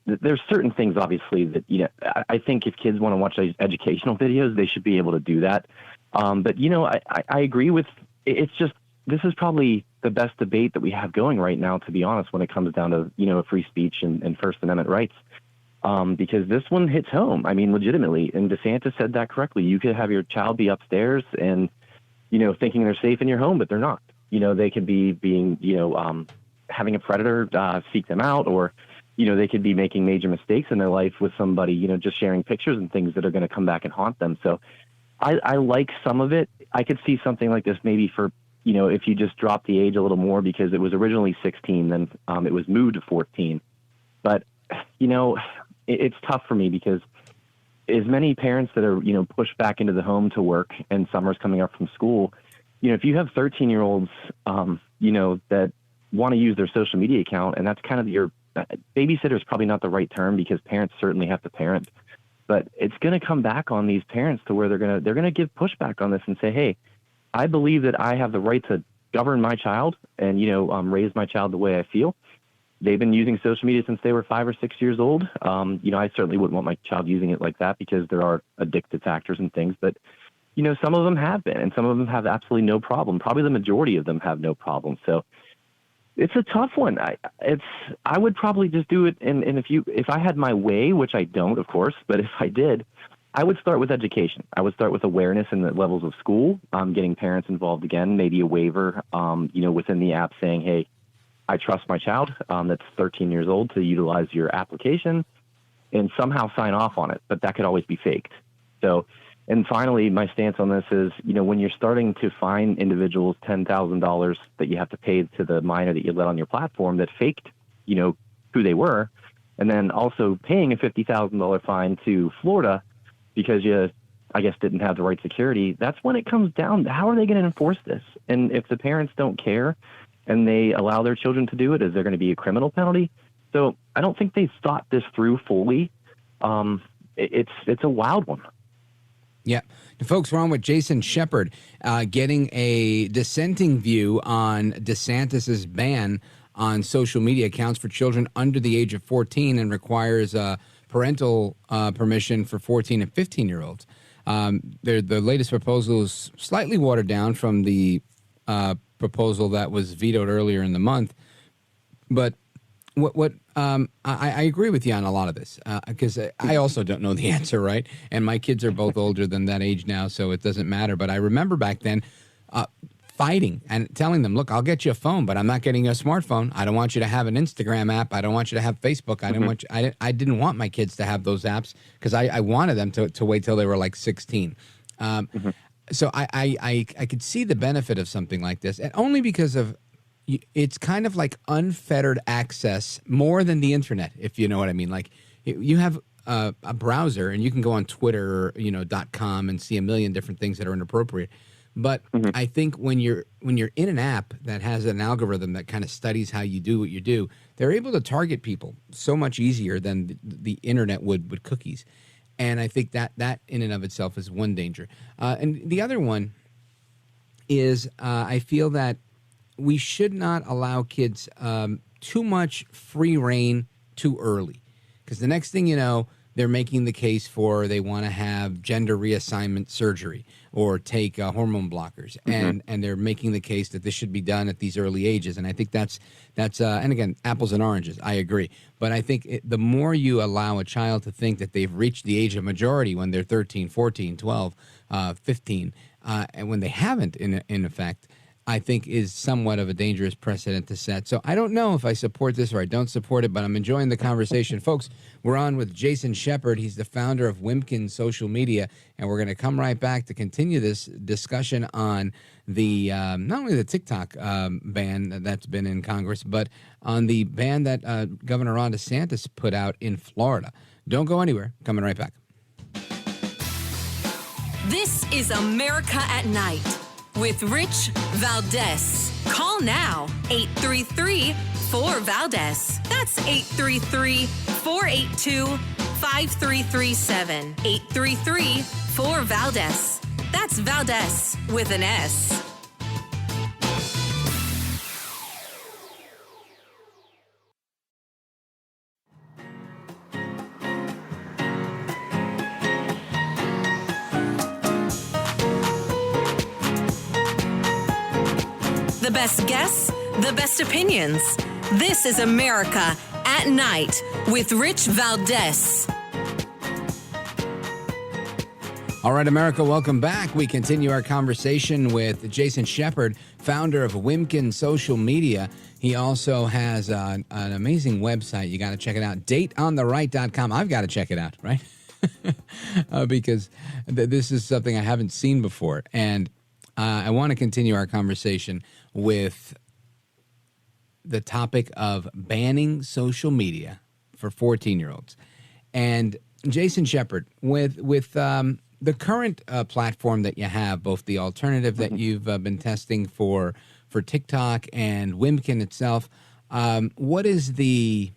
there's certain things, obviously, that, I think if kids want to watch educational videos, they should be able to do that. But, I agree with, it's just, this is probably the best debate that we have going right now, to be honest, when it comes down to, free speech and First Amendment rights. Because this one hits home. I mean, legitimately. And DeSantis said that correctly. You could have your child be upstairs and, thinking they're safe in your home, but they're not. They could be being, having a predator seek them out, or, they could be making major mistakes in their life with somebody, just sharing pictures and things that are going to come back and haunt them. So I like some of it. I could see something like this maybe for, if you just drop the age a little more, because it was originally 16, then it was moved to 14. But, it's tough for me because as many parents that are, pushed back into the home to work and summer's coming up from school, if you have 13-year-olds, that want to use their social media account, and that's kind of your babysitter is probably not the right term, because parents certainly have to parent, but it's going to come back on these parents to where they're going to give pushback on this and say, hey, I believe that I have the right to govern my child and, raise my child the way I feel. They've been using social media since they were 5 or 6 years old. I certainly wouldn't want my child using it like that, because there are addictive factors and things, but some of them have been, and some of them have absolutely no problem. Probably the majority of them have no problem. So it's a tough one. I would probably just do it. And if I had my way, which I don't, of course, but if I did, I would start with education. I would start with awareness in the levels of school, getting parents involved again, maybe a waiver, within the app saying, hey, I trust my child that's 13 years old to utilize your application, and somehow sign off on it. But that could always be faked. So, and finally, my stance on this is, when you're starting to fine individuals $10,000 that you have to pay to the minor that you let on your platform that faked, who they were, and then also paying a $50,000 fine to Florida because you, I guess, didn't have the right security, that's when it comes down to how are they going to enforce this? And if the parents don't care and they allow their children to do it, is there going to be a criminal penalty? So I don't think they thought this through fully. It's a wild one. Yeah. Folks, we're on with Jason Sheppard, getting a dissenting view on DeSantis's ban on social media accounts for children under the age of 14 and requires parental permission for 14 and 15-year-olds. The latest proposal is slightly watered down from the proposal that was vetoed earlier in the month. But I agree with you on a lot of this, because I also don't know the answer, right? And my kids are both older than that age now, so it doesn't matter. But I remember back then fighting and telling them, look, I'll get you a phone, but I'm not getting you a smartphone. I don't want you to have an Instagram app. I don't want you to have Facebook. I didn't want my kids to have those apps, because I wanted them to wait till they were like 16. So I could see the benefit of something like this, and only because of it's kind of like unfettered access more than the internet, if you know what I mean. Like you have a browser and you can go on Twitter or, .com and see a million different things that are inappropriate. But I think when you're in an app that has an algorithm that kind of studies how you do what you do, they're able to target people so much easier than the internet would with cookies. And I think that in and of itself is one danger. And the other one is I feel that we should not allow kids too much free reign too early, because the next thing you know, they're making the case for they want to have gender reassignment surgery or take hormone blockers, and they're making the case that this should be done at these early ages. And I think that's and again, apples and oranges, I agree. But I think the more you allow a child to think that they've reached the age of majority when they're 13, 14, 12, 15, and when they haven't, in effect, I think is somewhat of a dangerous precedent to set. So I don't know if I support this or I don't support it, but I'm enjoying the conversation. Folks, we're on with Jason Sheppard. He's the founder of Wimpkin Social Media, and we're going to come right back to continue this discussion on the not only the TikTok ban that's been in Congress, but on the ban that Governor Ron DeSantis put out in Florida. Don't go anywhere. Coming right back. This is America at Night with Rich Valdez. Call now, 833-4VALDEZ. That's 833-482-5337. 833-4VALDEZ. That's Valdez with an S. The best guests, the best opinions. This is America at Night with Rich Valdez. All right, America, welcome back. We continue our conversation with Jason Sheppard, founder of Wimkin Social Media. He also has an amazing website. You got to check it out, dateontheright.com. I've got to check it out, right? Because this is something I haven't seen before. And I want to continue our conversation with the topic of banning social media for 14-year-olds. And Jason Sheppard, with the current platform that you have, both the alternative that you've been testing for TikTok and Wimkin itself, what is the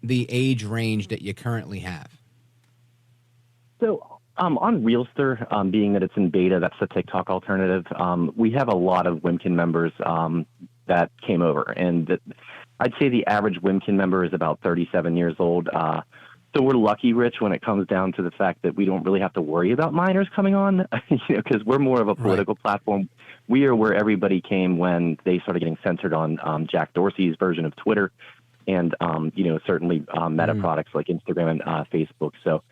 age range that you currently have? So on Realster, being that it's in beta, that's the TikTok alternative, we have a lot of Wimkin members that came over. And I'd say the average Wimkin member is about 37 years old. So we're lucky, Rich, when it comes down to the fact that we don't really have to worry about minors coming on, because we're more of a political platform. We are where everybody came when they started getting censored on Jack Dorsey's version of Twitter and, certainly meta products like Instagram and Facebook. So,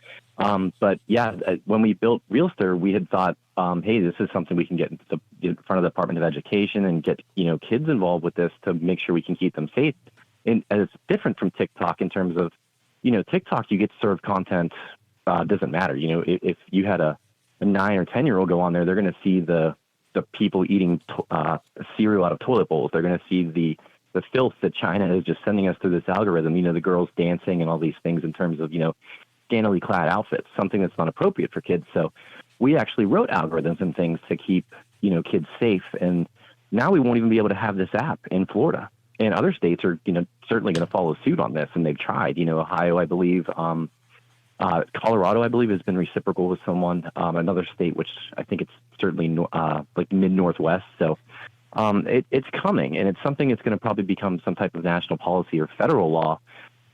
but yeah, when we built Realster, we had thought, hey, this is something we can get in front of the Department of Education and get, kids involved with this to make sure we can keep them safe. And it's different from TikTok in terms of, TikTok, you get served content, doesn't matter. If you had a 9 or 10-year-old go on there, they're going to see the people eating cereal out of toilet bowls. They're going to see the filth that China is just sending us through this algorithm, the girls dancing and all these things in terms of, scantily clad outfits, something that's not appropriate for kids. So we actually wrote algorithms and things to keep, kids safe. And now we won't even be able to have this app in Florida. And other states are, certainly going to follow suit on this, and they've tried. Ohio, I believe, Colorado, I believe, has been reciprocal with someone. Another state, which I think it's certainly like mid-Northwest. So it's coming, and it's something that's going to probably become some type of national policy or federal law.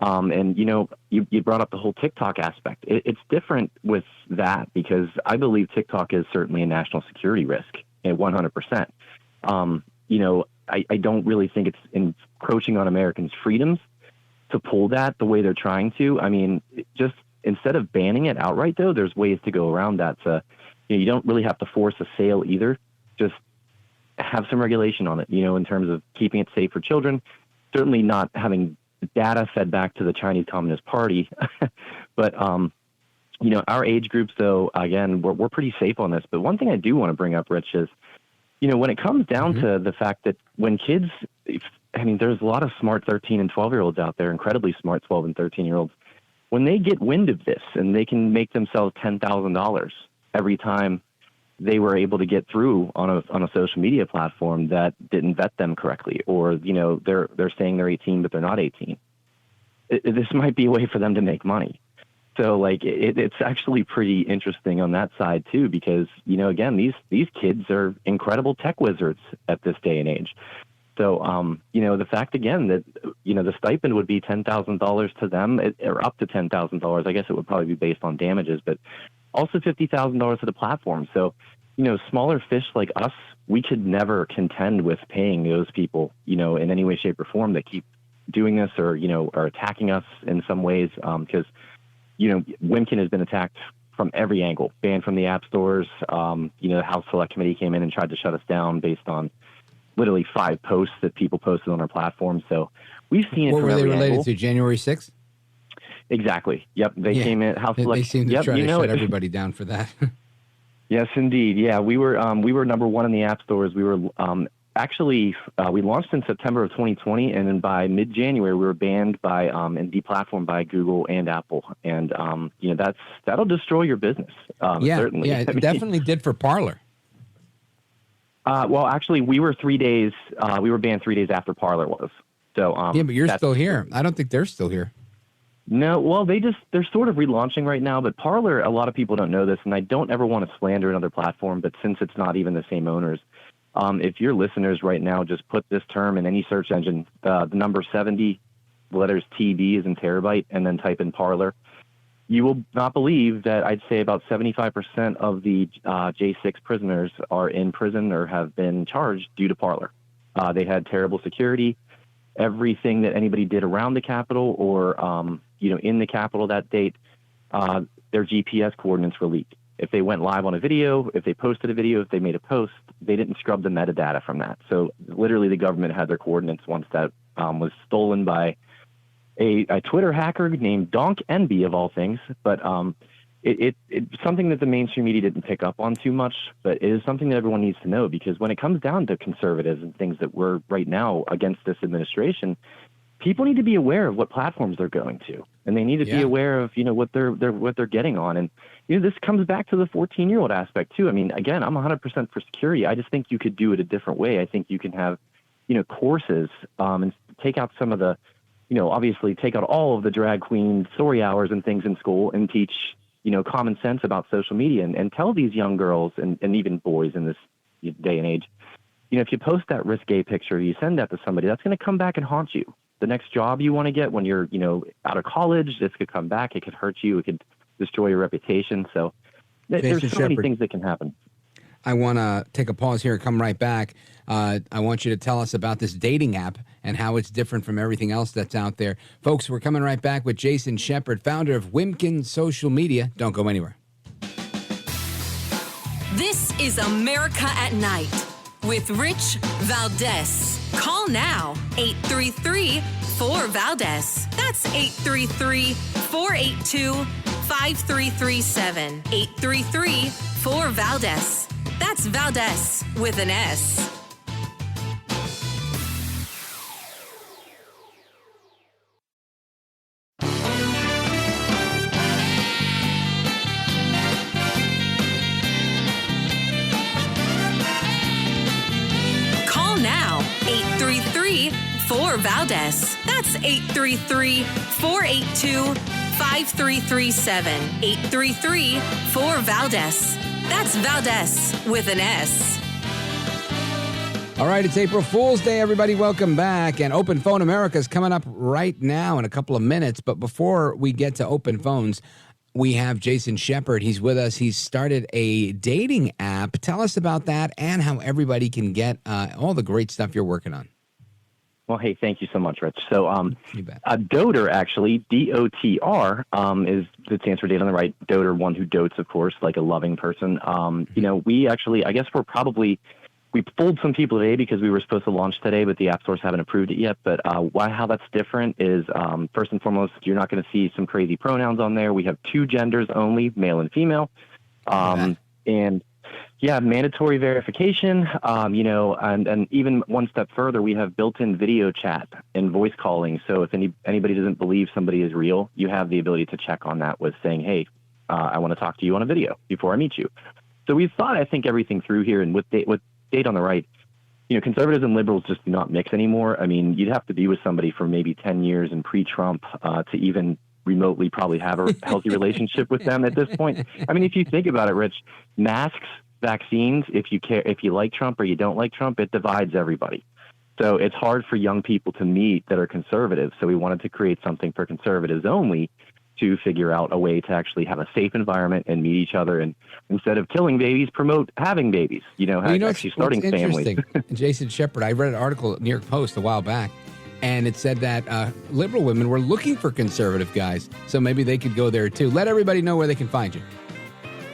And you brought up the whole TikTok aspect. It's different with that because I believe TikTok is certainly a national security risk, 100%. I don't really think it's encroaching on Americans' freedoms to pull that the way they're trying to. I mean, just instead of banning it outright, though, there's ways to go around that. You don't really have to force a sale either. Just have some regulation on it, in terms of keeping it safe for children. Certainly not having data fed back to the Chinese Communist Party. But, our age groups, though, again, we're pretty safe on this. But one thing I do want to bring up, Rich, is when it comes down to the fact that when kids, there's a lot of smart 13 and 12-year-olds out there, incredibly smart 12 and 13-year-olds. When they get wind of this and they can make themselves $10,000 every time they were able to get through on a social media platform that didn't vet them correctly, or, they're saying they're 18, but they're not 18. This might be a way for them to make money. So it's actually pretty interesting on that side too, because, again, these kids are incredible tech wizards at this day and age. So, the fact again that, the stipend would be $10,000 to them or up to $10,000. I guess it would probably be based on damages, but also $50,000 to the platform. So, smaller fish like us, we could never contend with paying those people, in any way, shape or form that keep doing this or, are attacking us in some ways. Because, Wimkin has been attacked from every angle, banned from the app stores. The House Select Committee came in and tried to shut us down based on literally 5 posts that people posted on our platform. So we've seen it from every angle. What were they related to, January 6th? Exactly. Yep. They came in. House Select. They seem to try to shut everybody down for that. Yes, indeed. Yeah, we were number 1 in the app stores. We were we launched in September of 2020, and then by mid-January we were banned by and deplatformed by Google and Apple. And that'll destroy your business. Certainly. Yeah, it definitely did for Parler. Well, actually, we were 3 days. We were banned 3 days after Parler was. So yeah, but you're still here. I don't think they're still here. No, well, they're sort of relaunching right now, but Parler, a lot of people don't know this, and I don't ever want to slander another platform, but since it's not even the same owners, if your listeners right now just put this term in any search engine, the number 70, letters TB is in terabyte, and then type in Parler, you will not believe that I'd say about 75% of the J6 prisoners are in prison or have been charged due to Parler. They had terrible security. Everything that anybody did around the Capitol or, in the Capitol that date, their GPS coordinates were leaked. If they went live on a video, if they posted a video, if they made a post, they didn't scrub the metadata from that. So literally the government had their coordinates once that was stolen by a Twitter hacker named Donk Envy of all things. But it's something that the mainstream media didn't pick up on too much, but it is something that everyone needs to know, because when it comes down to conservatives and things that we're right now against this administration, people need to be aware of what platforms they're going to, and they need to be aware of, what they're getting on. And, this comes back to the 14-year-old aspect too. I mean, again, I'm 100% for security. I just think you could do it a different way. I think you can have, courses, and take out some of the, obviously take out all of the drag queen story hours and things in school and teach, common sense about social media and tell these young girls and even boys in this day and age, if you post that risque picture, you send that to somebody, that's going to come back and haunt you. The next job you want to get when you're, out of college, this could come back. It could hurt you. It could destroy your reputation. So there's so many things that can happen. I want to take a pause here and come right back. I want you to tell us about this dating app and how it's different from everything else that's out there. Folks, we're coming right back with Jason Sheppard, founder of Wimkin Social Media. Don't go anywhere. This is America at Night with Rich Valdez. Call now, 833-4VALDEZ. That's 833-482-5337. 833-4VALDEZ. That's Valdez with an S. Call now, 833-4VALDEZ. That's 833-482-5337. 833-4VALDEZ. That's Valdez with an S. All right, it's April Fool's Day, everybody. Welcome back. And Open Phone America is coming up right now in a couple of minutes. But before we get to open phones, we have Jason Sheppard. He's with us. He's started a dating app. Tell us about that and how everybody can get all the great stuff you're working on. Well, hey, thank you so much, Rich. So, Doter, actually, D-O-T-R, is it stands for Date on the Right. Doter, one who dotes, of course, like a loving person. We actually, I guess we fooled some people today because we were supposed to launch today, but the app stores haven't approved it yet. But how that's different is, first and foremost, you're not going to see some crazy pronouns on there. We have 2 genders only, male and female. And yeah, mandatory verification, and even one step further, we have built-in video chat and voice calling. So if anybody doesn't believe somebody is real, you have the ability to check on that with saying, hey, I want to talk to you on a video before I meet you. So we thought, I think, everything through here, and with Date on the Right, conservatives and liberals just do not mix anymore. I mean, you'd have to be with somebody for maybe 10 years and pre-Trump to even remotely probably have a healthy relationship with them at this point. I mean, if you think about it, Rich, masks, vaccines, if you like Trump or you don't like Trump, it divides everybody. So it's hard for young people to meet that are conservative. So we wanted to create something for conservatives only to figure out a way to actually have a safe environment and meet each other. And instead of killing babies, promote having babies, actually starting families. Jason Sheppard, I read an article in New York Post a while back, and it said that liberal women were looking for conservative guys. So maybe they could go there too. Let everybody know where they can find you.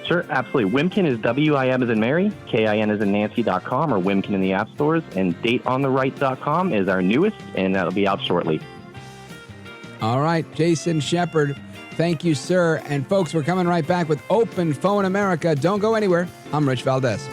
Sure, absolutely. Wimkin is W-I-M as in Mary, K-I-N as in Nancy.com, or Wimkin in the app stores, and dateontheright.com is our newest, and that'll be out shortly. All right, Jason Sheppard, thank you, sir. And folks, we're coming right back with Open Phone America. Don't go anywhere. I'm Rich Valdez.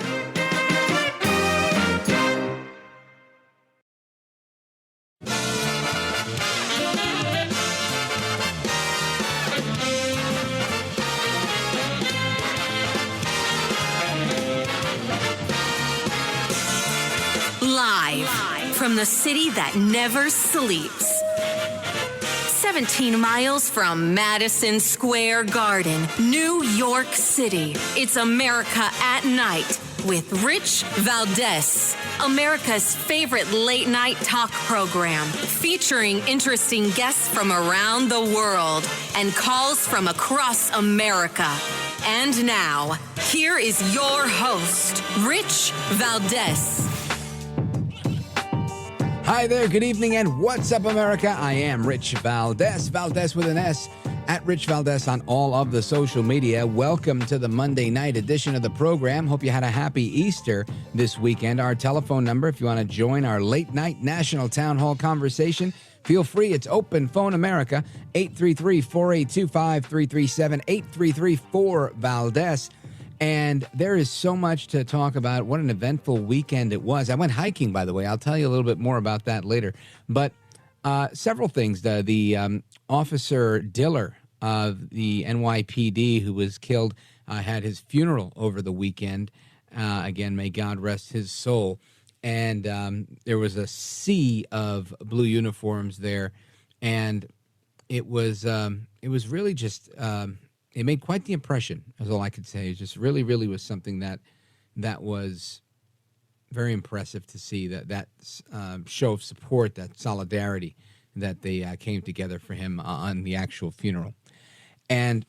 From the city that never sleeps. 17 miles from Madison Square Garden, New York City. It's America at Night with Rich Valdez. America's favorite late night talk program featuring interesting guests from around the world and calls from across America. And now, here is your host, Rich Valdez. Hi there, good evening, and what's up, America? I am Rich Valdez, Valdez with an S, at Rich Valdez on all of the social media. Welcome to the Monday night edition of the program. Hope you had a happy Easter this weekend. Our telephone number, if you want to join our late night national town hall conversation, feel free. It's Open Phone America, 833-482-5337, 833-4-VALDEZ. And there is so much to talk about. What an eventful weekend it was. I went hiking, by the way. I'll tell you a little bit more about that later. But several things. The Officer Diller of the NYPD, who was killed, had his funeral over the weekend. Again, may God rest his soul. And there was a sea of blue uniforms there. And it was really just... it made quite the impression, is all I could say. It just really, really was something that was very impressive to see, that show of support, that solidarity that they came together for him on the actual funeral. And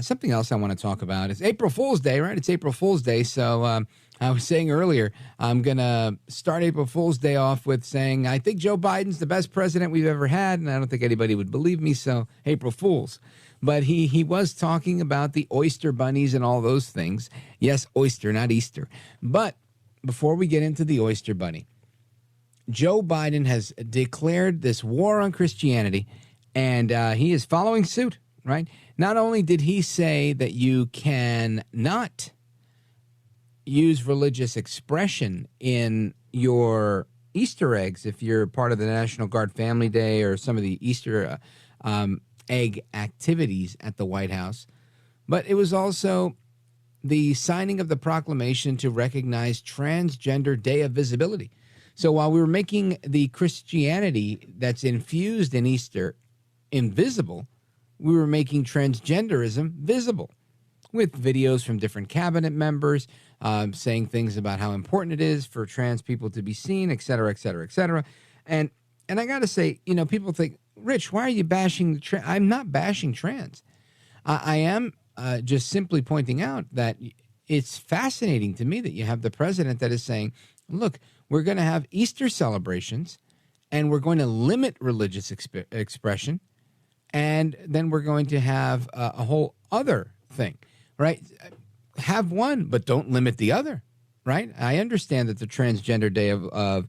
something else I want to talk about is April Fool's Day, right? It's April Fool's Day, so I was saying earlier, I'm going to start April Fool's Day off with saying, I think Joe Biden's the best president we've ever had, and I don't think anybody would believe me, so April Fools. But he was talking about the oyster bunnies and all those things. Yes, oyster, not Easter. But before we get into the oyster bunny, Joe Biden has declared this war on Christianity, and he is following suit, right? Not only did he say that you can not use religious expression in your Easter eggs if you're part of the National Guard Family Day or some of the Easter egg activities at the White House, but it was also the signing of the proclamation to recognize Transgender Day of Visibility. So while we were making the Christianity that's infused in Easter invisible, we were making transgenderism visible with videos from different cabinet members saying things about how important it is for trans people to be seen, et cetera, et cetera, et cetera. And I got to say, people think, Rich, why are you bashing trans? I'm not bashing trans. I am just simply pointing out that it's fascinating to me that you have the president that is saying, look, we're going to have Easter celebrations and we're going to limit religious expression, and then we're going to have a whole other thing, right? Have one, but don't limit the other, right? I understand that the Transgender Day of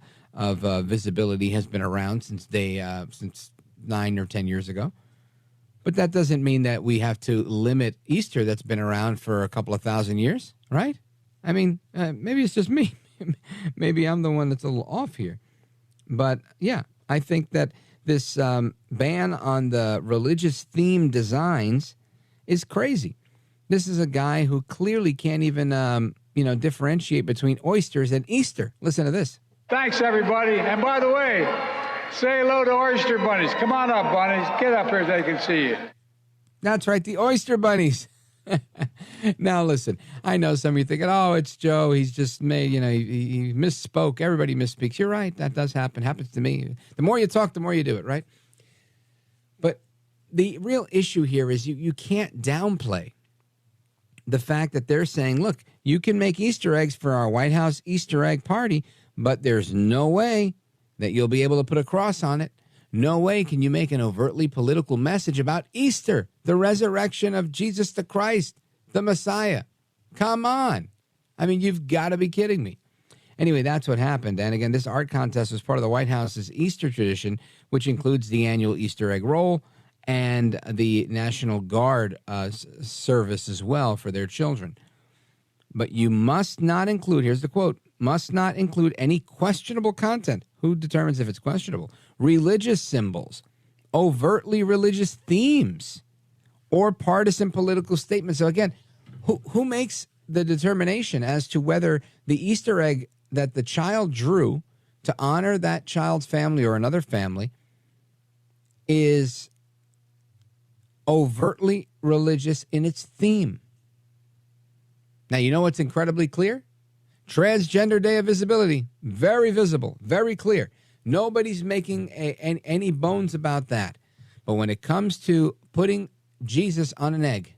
visibility has been around since 9 or 10 years ago. But that doesn't mean that we have to limit Easter that's been around for a couple of thousand years, right? I mean, maybe it's just me. Maybe I'm the one that's a little off here. But yeah, I think that this ban on the religious theme designs is crazy. This is a guy who clearly can't even, differentiate between oysters and Easter. Listen to this. Thanks, everybody. And by the way, say hello to oyster bunnies. Come on up, bunnies. Get up here so they can see you. That's right, the oyster bunnies. Now, listen, I know some of you thinking, oh, it's Joe. He's just made, he misspoke. Everybody misspeaks. You're right. That does happen. Happens to me. The more you talk, the more you do it, right? But the real issue here is you can't downplay the fact that they're saying, look, you can make Easter eggs for our White House Easter egg party, but there's no way that you'll be able to put a cross on it. No way can you make an overtly political message about Easter, the resurrection of Jesus the Christ, the Messiah. Come on. I mean, you've got to be kidding me. Anyway, that's what happened. And again, this art contest was part of the White House's Easter tradition, which includes the annual Easter egg roll and the National Guard service as well for their children. But you must not include, here's the quote, must not include any questionable content. Who determines if it's questionable? Religious symbols, overtly religious themes, or partisan political statements. So again, who makes the determination as to whether the Easter egg that the child drew to honor that child's family or another family is overtly religious in its theme? Now, you know what's incredibly clear? Transgender Day of Visibility. Very visible, very clear. Nobody's making any bones about that. But when it comes to putting Jesus on an egg,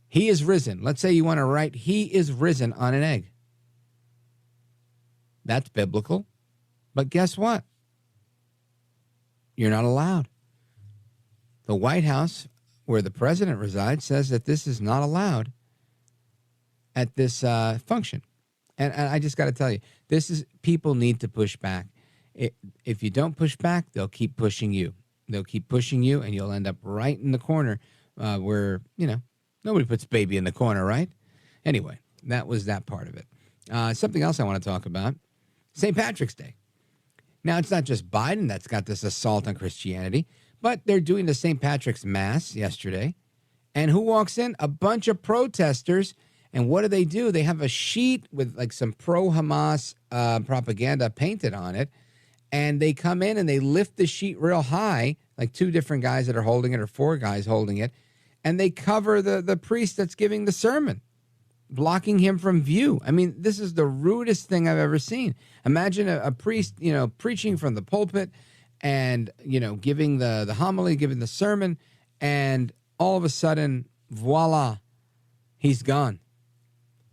he is risen. Let's say you want to write, he is risen on an egg. That's biblical. But guess what? You're not allowed. The White House, where the president resides, says that this is not allowed at this function. And I just got to tell you, people need to push back. If you don't push back, they'll keep pushing you. They'll keep pushing you, and you'll end up right in the corner where, nobody puts baby in the corner, right? Anyway, that was that part of it. Something else I want to talk about, St. Patrick's Day. Now, it's not just Biden that's got this assault on Christianity, but they're doing the St. Patrick's Mass yesterday. And who walks in? A bunch of protesters. And what do? They have a sheet with like some pro-Hamas propaganda painted on it. And they come in and they lift the sheet real high, like 2 different guys that are holding it or 4 guys holding it. And they cover the priest that's giving the sermon, blocking him from view. I mean, this is the rudest thing I've ever seen. Imagine a priest, preaching from the pulpit and, giving the homily, giving the sermon, and all of a sudden, voila, he's gone.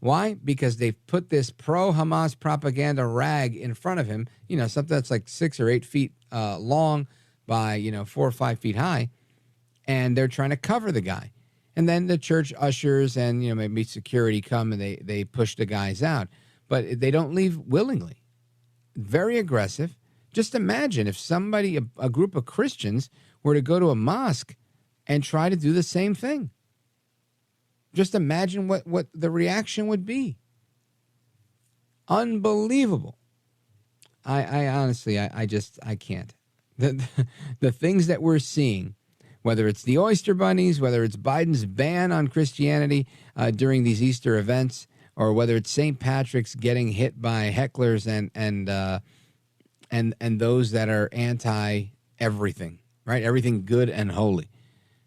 Why? Because they've put this pro-Hamas propaganda rag in front of him, something that's like 6 or 8 feet long by, 4 or 5 feet high, and they're trying to cover the guy. And then the church ushers and, maybe security come and they push the guys out. But they don't leave willingly. Very aggressive. Just imagine if somebody, a group of Christians, were to go to a mosque and try to do the same thing. Just imagine what the reaction would be. Unbelievable. I honestly, I can't. The things that we're seeing, whether it's the Oyster Bunnies, whether it's Biden's ban on Christianity during these Easter events, or whether it's St. Patrick's getting hit by hecklers and those that are anti everything, right? Everything good and holy.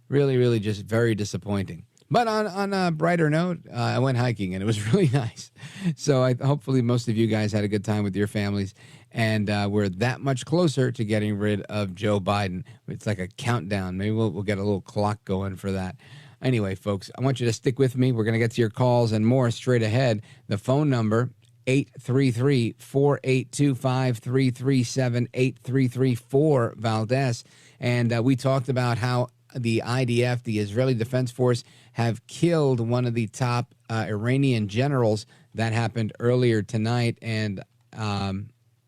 Really, really just very disappointing. But on a brighter note, I went hiking, and it was really nice. So hopefully most of you guys had a good time with your families, and we're that much closer to getting rid of Joe Biden. It's like a countdown. Maybe we'll get a little clock going for that. Anyway, folks, I want you to stick with me. We're going to get to your calls and more straight ahead. The phone number, 833-482-5337, 833-4-Valdez. And we talked about how the IDF, the Israeli Defense Force, have killed one of the top Iranian generals. That happened earlier tonight, and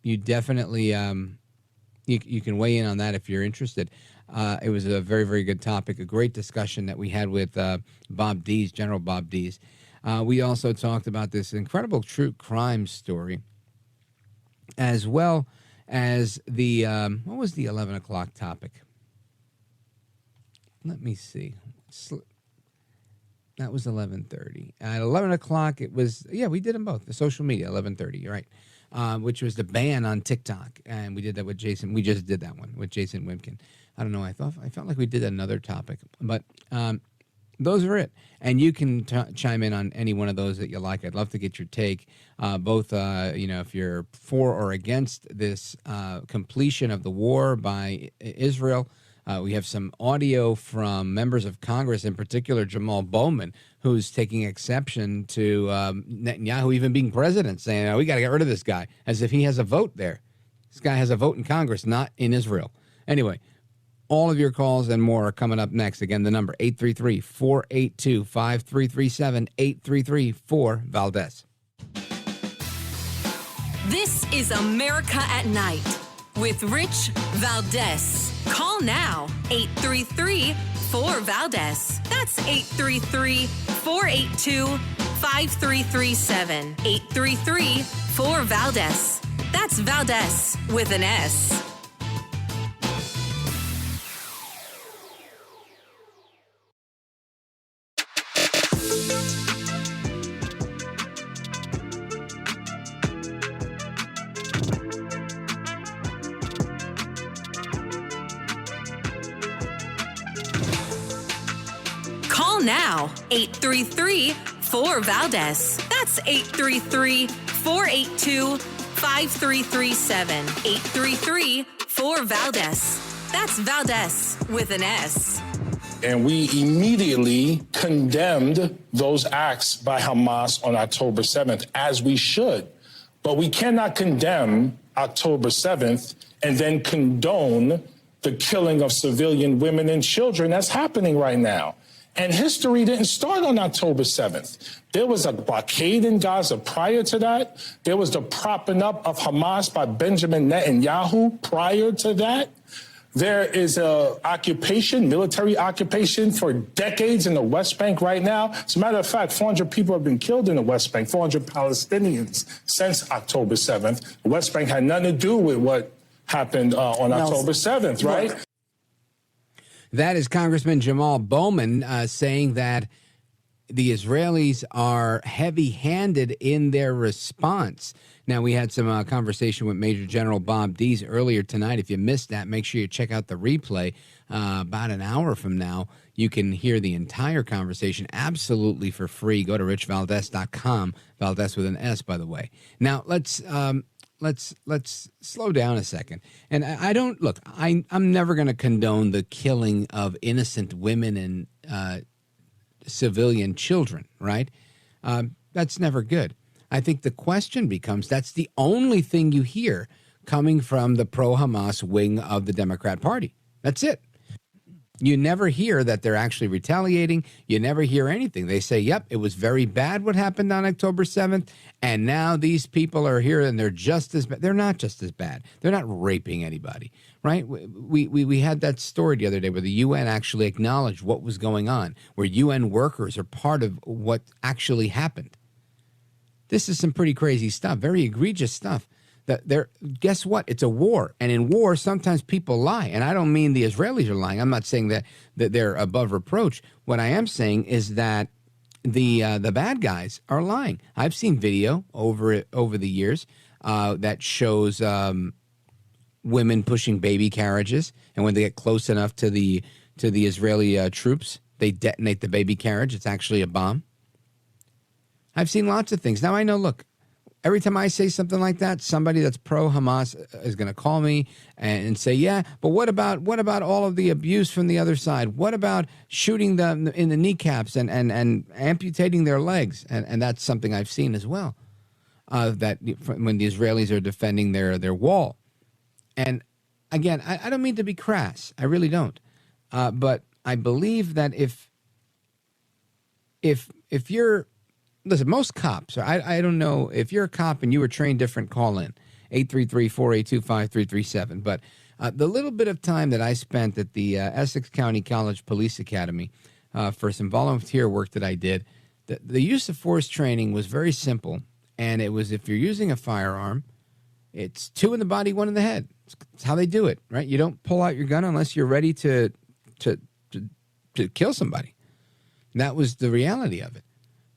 you definitely you can weigh in on that if you're interested. It was a very, very good topic, a great discussion that we had with Bob Dees, General Bob Dees. We also talked about this incredible true crime story, as well as the, what was the 11 o'clock topic? Let me see. That was 11:30. At 11 o'clock, it was, we did them both. The social media, 11:30, you're right, which was the ban on TikTok. And we did that with Jason. We just did that one with Jason Wimkin. I don't know. I felt like we did another topic. But those are it. And you can chime in on any one of those that you like. I'd love to get your take, both, if you're for or against this completion of the war by Israel. We have some audio from members of Congress, in particular Jamal Bowman, who's taking exception to Netanyahu even being president, saying, we got to get rid of this guy, as if he has a vote there. This guy has a vote in Congress, not in Israel. Anyway, all of your calls and more are coming up next. Again, the number, 833-482-5337, 833-4-Valdez. This is America at Night with Rich Valdez. Call now, 833-4-Valdez. That's 833-482-5337. 833-4-Valdez. That's Valdez with an S. Now, 833-4-Valdez. That's 833-482-5337. 833-4-Valdez. That's Valdez with an S. And we immediately condemned those acts by Hamas on October 7th, as we should. But we cannot condemn October 7th and then condone the killing of civilian women and children that's happening right now. And history didn't start on October 7th. There was a blockade in Gaza prior to that. There was the propping up of Hamas by Benjamin Netanyahu prior to that. There is a occupation, military occupation for decades in the West Bank right now. As a matter of fact, 400 people have been killed in the West Bank, 400 Palestinians since October 7th. The West Bank had nothing to do with what happened on October 7th, right? That is Congressman Jamal Bowman saying that the Israelis are heavy-handed in their response. Now, we had some conversation with Major General Bob Dees earlier tonight. If you missed that, make sure you check out the replay. About an hour from now, you can hear the entire conversation absolutely for free. Go to richvaldez.com, Valdez with an S, by the way. Now, let's slow down a second. And I don't look. I'm never going to condone the killing of innocent women and civilian children. Right? That's never good. I think the question becomes that's the only thing you hear coming from the pro-Hamas wing of the Democrat Party. That's it. You never hear that they're actually retaliating. You never hear anything. They say, yep, it was very bad what happened on October 7th, and now these people are here and they're just as bad. They're not just as bad. They're not raping anybody, right? We had that story the other day where the UN actually acknowledged what was going on, where UN workers are part of what actually happened. This is some pretty crazy stuff, very egregious stuff. Guess what? It's a war. And in war, sometimes people lie. And I don't mean the Israelis are lying. I'm not saying that they're above reproach. What I am saying is that the bad guys are lying. I've seen video over the years that shows women pushing baby carriages. And when they get close enough to the Israeli troops, they detonate the baby carriage. It's actually a bomb. I've seen lots of things. Now, I know, look, every time I say something like that, somebody that's pro-Hamas is going to call me and say, yeah, but what about all of the abuse from the other side? What about shooting them in the kneecaps and amputating their legs? And that's something I've seen as well, that when the Israelis are defending their wall. And again, I don't mean to be crass. I really don't. But I believe that if you're... Listen, most cops, I don't know, if you're a cop and you were trained different, call in, 833-482-5337. But the little bit of time that I spent at the Essex County College Police Academy for some volunteer work that I did, the use of force training was very simple. And it was, if you're using a firearm, it's 2 in the body, 1 in the head. It's how they do it, right? You don't pull out your gun unless you're ready to kill somebody. And that was the reality of it.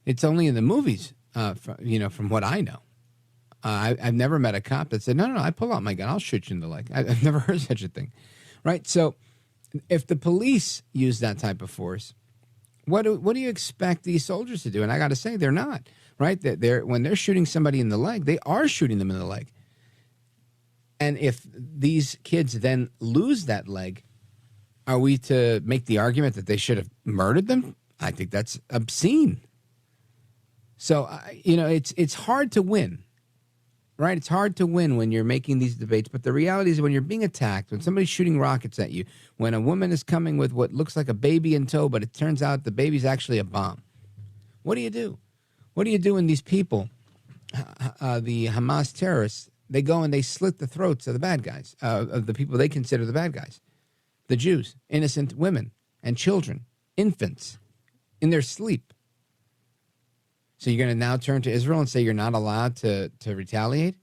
It's only in the movies, from what I know. I've never met a cop that said, no, I pull out my gun. I'll shoot you in the leg. I've never heard such a thing, right? So if the police use that type of force, what do you expect these soldiers to do? And I got to say, they're not, right? When they're shooting somebody in the leg, they are shooting them in the leg. And if these kids then lose that leg, are we to make the argument that they should have murdered them? I think that's obscene. So, it's hard to win, right? It's hard to win when you're making these debates. But the reality is when you're being attacked, when somebody's shooting rockets at you, when a woman is coming with what looks like a baby in tow, but it turns out the baby's actually a bomb, what do you do? What do you do when these people, the Hamas terrorists, they go and they slit the throats of the bad guys, of the people they consider the bad guys, the Jews, innocent women and children, infants, in their sleep? So you're going to now turn to Israel and say you're not allowed to retaliate?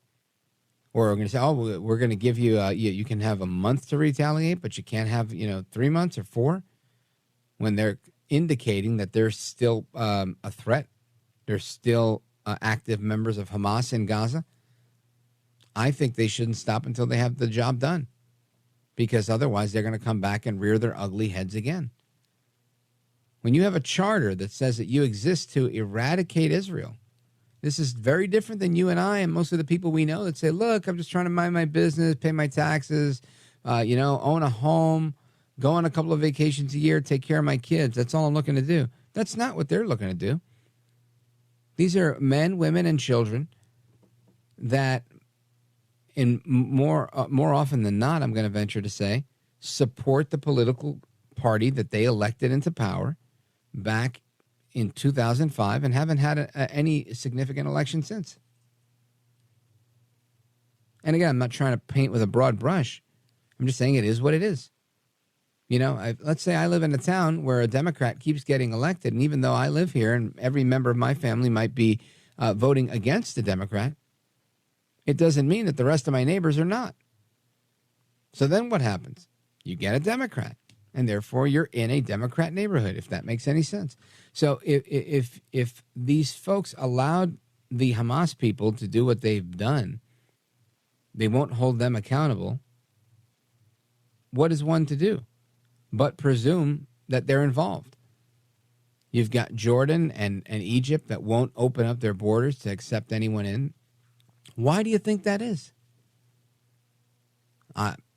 Or we're going to say, we're going to give you, you can have a month to retaliate, but you can't have, 3 months or 4? When they're indicating that they're still a threat, they're still active members of Hamas in Gaza. I think they shouldn't stop until they have the job done, because otherwise they're going to come back and rear their ugly heads again. When you have a charter that says that you exist to eradicate Israel, this is very different than you and I and most of the people we know that say, look, I'm just trying to mind my business, pay my taxes, own a home, go on a couple of vacations a year, take care of my kids. That's all I'm looking to do. That's not what they're looking to do. These are men, women, and children that, in more often than not, I'm going to venture to say, support the political party that they elected into power back in 2005 and haven't had any significant election since. And again, I'm not trying to paint with a broad brush. I'm just saying it is what it is. You know, let's say I live in a town where a Democrat keeps getting elected, and even though I live here and every member of my family might be voting against the Democrat, it doesn't mean that the rest of my neighbors are not. So then what happens? You get a Democrat, and therefore you're in a Democrat neighborhood, if that makes any sense. So if these folks allowed the Hamas people to do what they've done, they won't hold them accountable. What is one to do but presume that they're involved? You've got Jordan and Egypt that won't open up their borders to accept anyone in. Why do you think that is?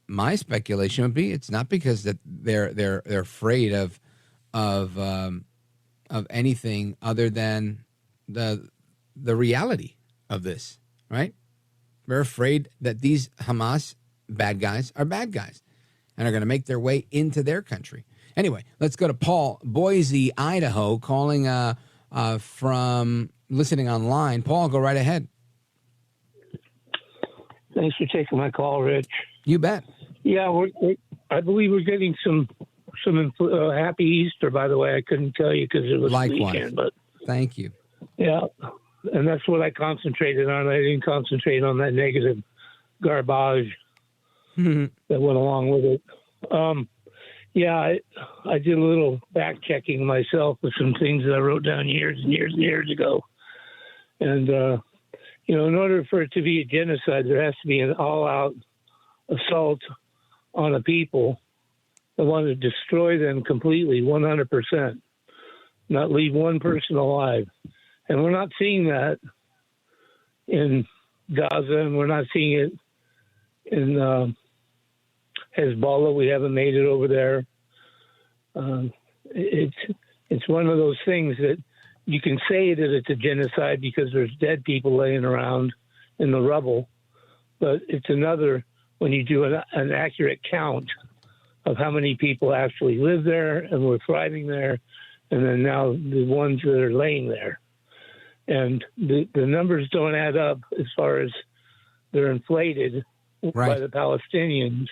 My speculation would be it's not because that they're afraid of anything other than the reality of this, right? They're afraid that these Hamas bad guys are bad guys and are going to make their way into their country. Anyway, let's go to Paul, Boise, Idaho, calling from listening online. Paul, go right ahead. Thanks for taking my call, Rich. You bet. Yeah, I believe we're getting some happy Easter, by the way. I couldn't tell you because it was Likewise. weekend. But thank you. Yeah, and that's what I concentrated on. I didn't concentrate on that negative garbage that went along with it. Yeah, I did a little back-checking myself with some things that I wrote down years and years and years ago. And, you know, in order for it to be a genocide, there has to be an all-out assault on a people that want to destroy them completely, 100%, not leave one person alive. And we're not seeing that in Gaza, and we're not seeing it in Hezbollah. We haven't made it over there. It's one of those things that you can say that it's a genocide because there's dead people laying around in the rubble, but it's another when you do an accurate count of how many people actually live there and were thriving there, and then now the ones that are laying there. And the numbers don't add up as far as they're inflated by the Palestinians.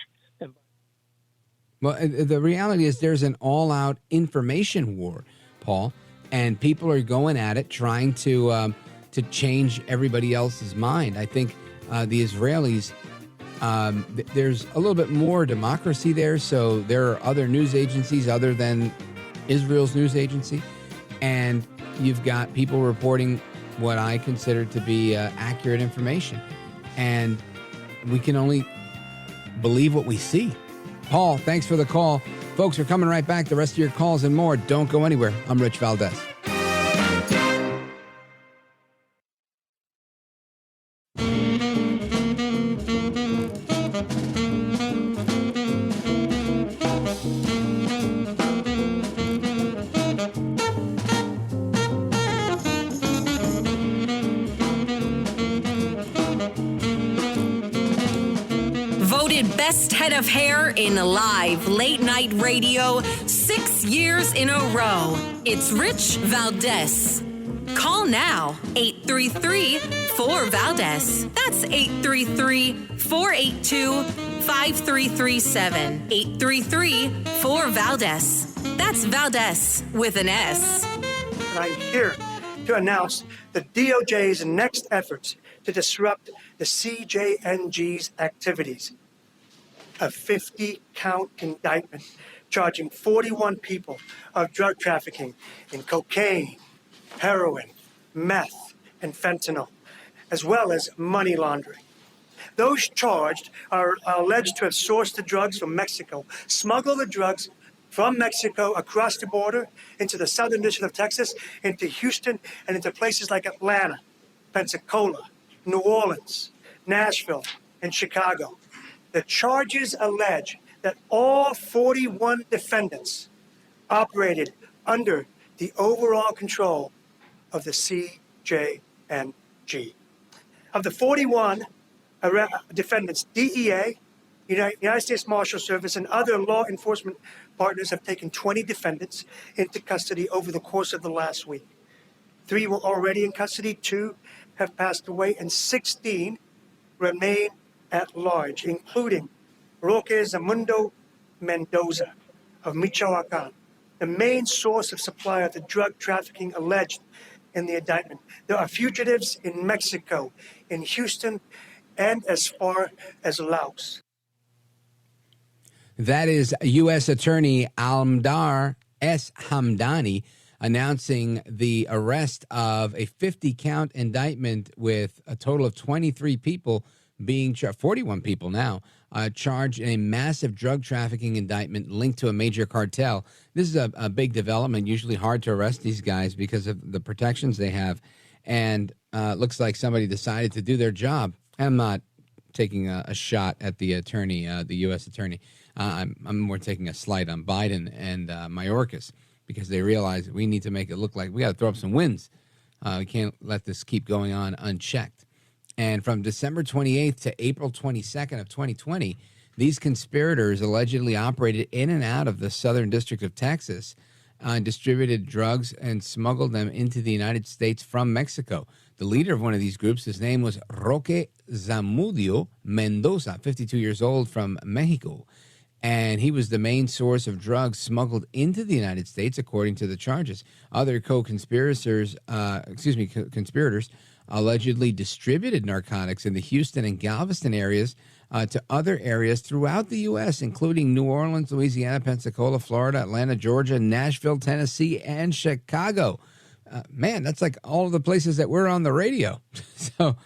Well, the reality is there's an all-out information war, Paul, and people are going at it trying to change everybody else's mind. I think the Israelis, there's a little bit more democracy there, so there are other news agencies other than Israel's news agency, and you've got people reporting what I consider to be accurate information, and we can only believe what we see. Paul, thanks for the call. Folks, we're coming right back. The rest of your calls and more. Don't go anywhere. I'm Rich Valdez. Best head of hair in live late night radio 6 years in a row. It's Rich Valdez. Call now, 833-4-VALDEZ. That's 833-482-5337. 833-4-VALDEZ. That's Valdez with an S. I'm here to announce the DOJ's next efforts to disrupt the CJNG's activities. A 50-count indictment charging 41 people of drug trafficking in cocaine, heroin, meth, and fentanyl, as well as money laundering. Those charged are alleged to have sourced the drugs from Mexico, smuggled the drugs from Mexico across the border into the southern district of Texas, into Houston, and into places like Atlanta, Pensacola, New Orleans, Nashville, and Chicago. The charges allege that all 41 defendants operated under the overall control of the CJNG. Of the 41 defendants, DEA, United States Marshal Service and other law enforcement partners have taken 20 defendants into custody over the course of the last week. 3 were already in custody, 2 have passed away, and 16 remain at large, including Roque Zamundo Mendoza of Michoacan, the main source of supply of the drug trafficking alleged in the indictment. There are fugitives in Mexico, in Houston, and as far as Laos. That is U.S. Attorney Almdar S. Hamdani announcing the arrest of a 50-count indictment with a total of 23 people being 41 people now charged in a massive drug trafficking indictment linked to a major cartel. This is a big development, usually hard to arrest these guys because of the protections they have. And looks like somebody decided to do their job. I'm not taking a shot at the attorney, the U.S. attorney. I'm more taking a slight on Biden and Mayorkas, because they realize we need to make it look like we got to throw up some wins. We can't let this keep going on unchecked. And from December 28th to April 22nd of 2020, these conspirators allegedly operated in and out of the Southern District of Texas and distributed drugs and smuggled them into the United States from Mexico. The leader of one of these groups, his name was Roque Zamudio Mendoza, 52 years old, from Mexico. And he was the main source of drugs smuggled into the United States, according to the charges. Other conspirators allegedly distributed narcotics in the Houston and Galveston areas to other areas throughout the U.S., including New Orleans, Louisiana, Pensacola, Florida, Atlanta, Georgia, Nashville, Tennessee, and Chicago. Man, that's like all of the places that we're on the radio. So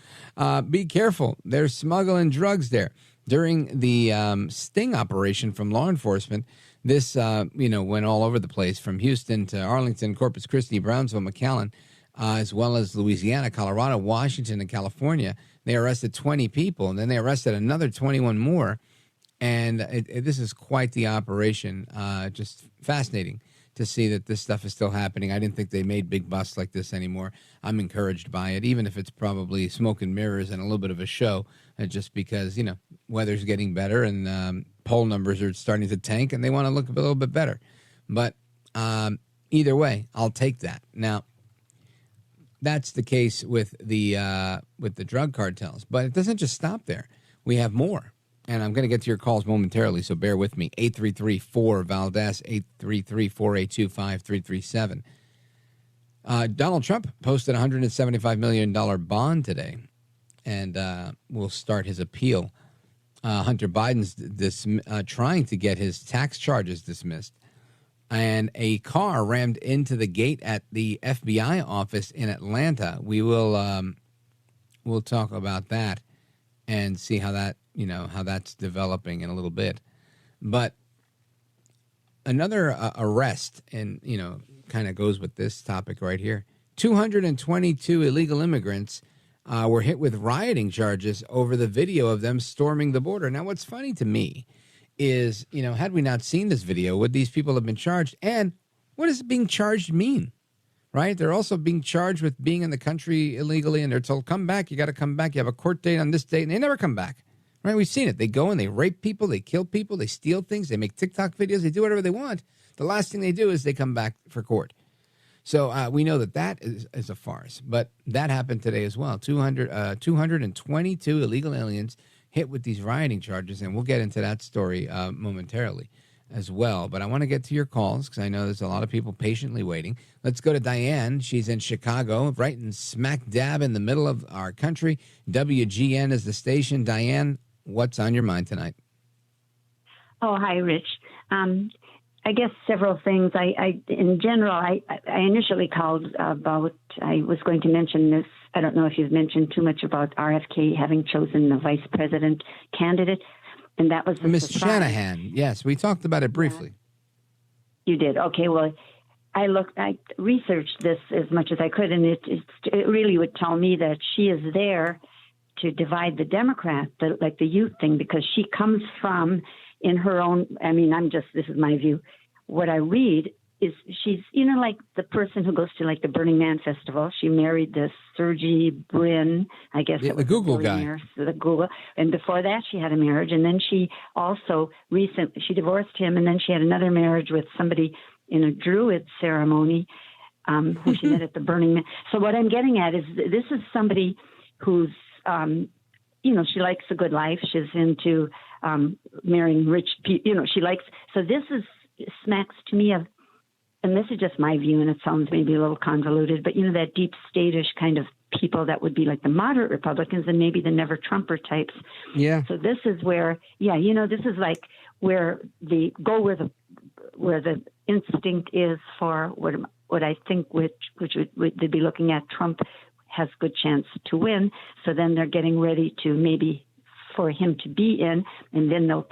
be careful. They're smuggling drugs there. During the sting operation from law enforcement, this went all over the place, from Houston to Arlington, Corpus Christi, Brownsville, McAllen, as well as Louisiana, Colorado, Washington, and California. They arrested 20 people, and then they arrested another 21 more. And this is quite the operation. Just fascinating to see that this stuff is still happening. I didn't think they made big busts like this anymore. I'm encouraged by it, even if it's probably smoke and mirrors and a little bit of a show, just because, weather's getting better and poll numbers are starting to tank and they want to look a little bit better. But either way, I'll take that. Now, that's the case with the drug cartels, but it doesn't just stop there. We have more. And I'm going to get to your calls momentarily, so bear with me. 833-4-VALDEZ, 833-482-5337. Donald Trump posted a $175 million bond today, and will start his appeal. Hunter Biden's trying to get his tax charges dismissed. And a car rammed into the gate at the FBI office in Atlanta. We'll talk about that and see how that, how that's developing in a little bit. But another arrest, and, kind of goes with this topic right here. 222 illegal immigrants were hit with rioting charges over the video of them storming the border. Now, what's funny to me is, had we not seen this video, would these people have been charged? And what does being charged mean? Right? They're also being charged with being in the country illegally, and they're told, come back, you got to come back. You have a court date on this date, and they never come back. Right? We've seen it. They go and they rape people, they kill people, they steal things, they make TikTok videos, they do whatever they want. The last thing they do is they come back for court. So we know that is a farce. But that happened today as well. 222 illegal aliens hit with these rioting charges, and we'll get into that story momentarily as well. But I want to get to your calls because I know there's a lot of people patiently waiting. Let's go to Diane. She's in Chicago, right in smack dab in the middle of our country. WGN is the station. Diane, what's on your mind tonight? Oh, hi, Rich. I guess several things. I initially called about, I was going to mention this. I don't know if you've mentioned too much about RFK having chosen the vice president candidate. And that was Miss Shanahan. Yes, we talked about it briefly. You did. Okay. Well, I researched this as much as I could, and it really would tell me that she is there to divide the Democrats, like the youth thing, because she comes from, in her own, this is my view. What I read she's like the person who goes to like the Burning Man festival. She married this Sergey Brin, I guess, the Google guy. The Google, and before that she had a marriage, and then she also she divorced him, and then she had another marriage with somebody in a Druid ceremony, who she met at the Burning Man. So what I'm getting at is this is somebody who's she likes a good life. She's into marrying rich people. She likes. So this smacks to me of. And this is just my view, and it sounds maybe a little convoluted, but that deep state-ish kind of people that would be like the moderate Republicans and maybe the never Trumper types. Yeah. So this is where, this is like where the instinct is for what I think, which they'd be looking at. Trump has good chance to win, so then they're getting ready to maybe for him to be in, and then they'll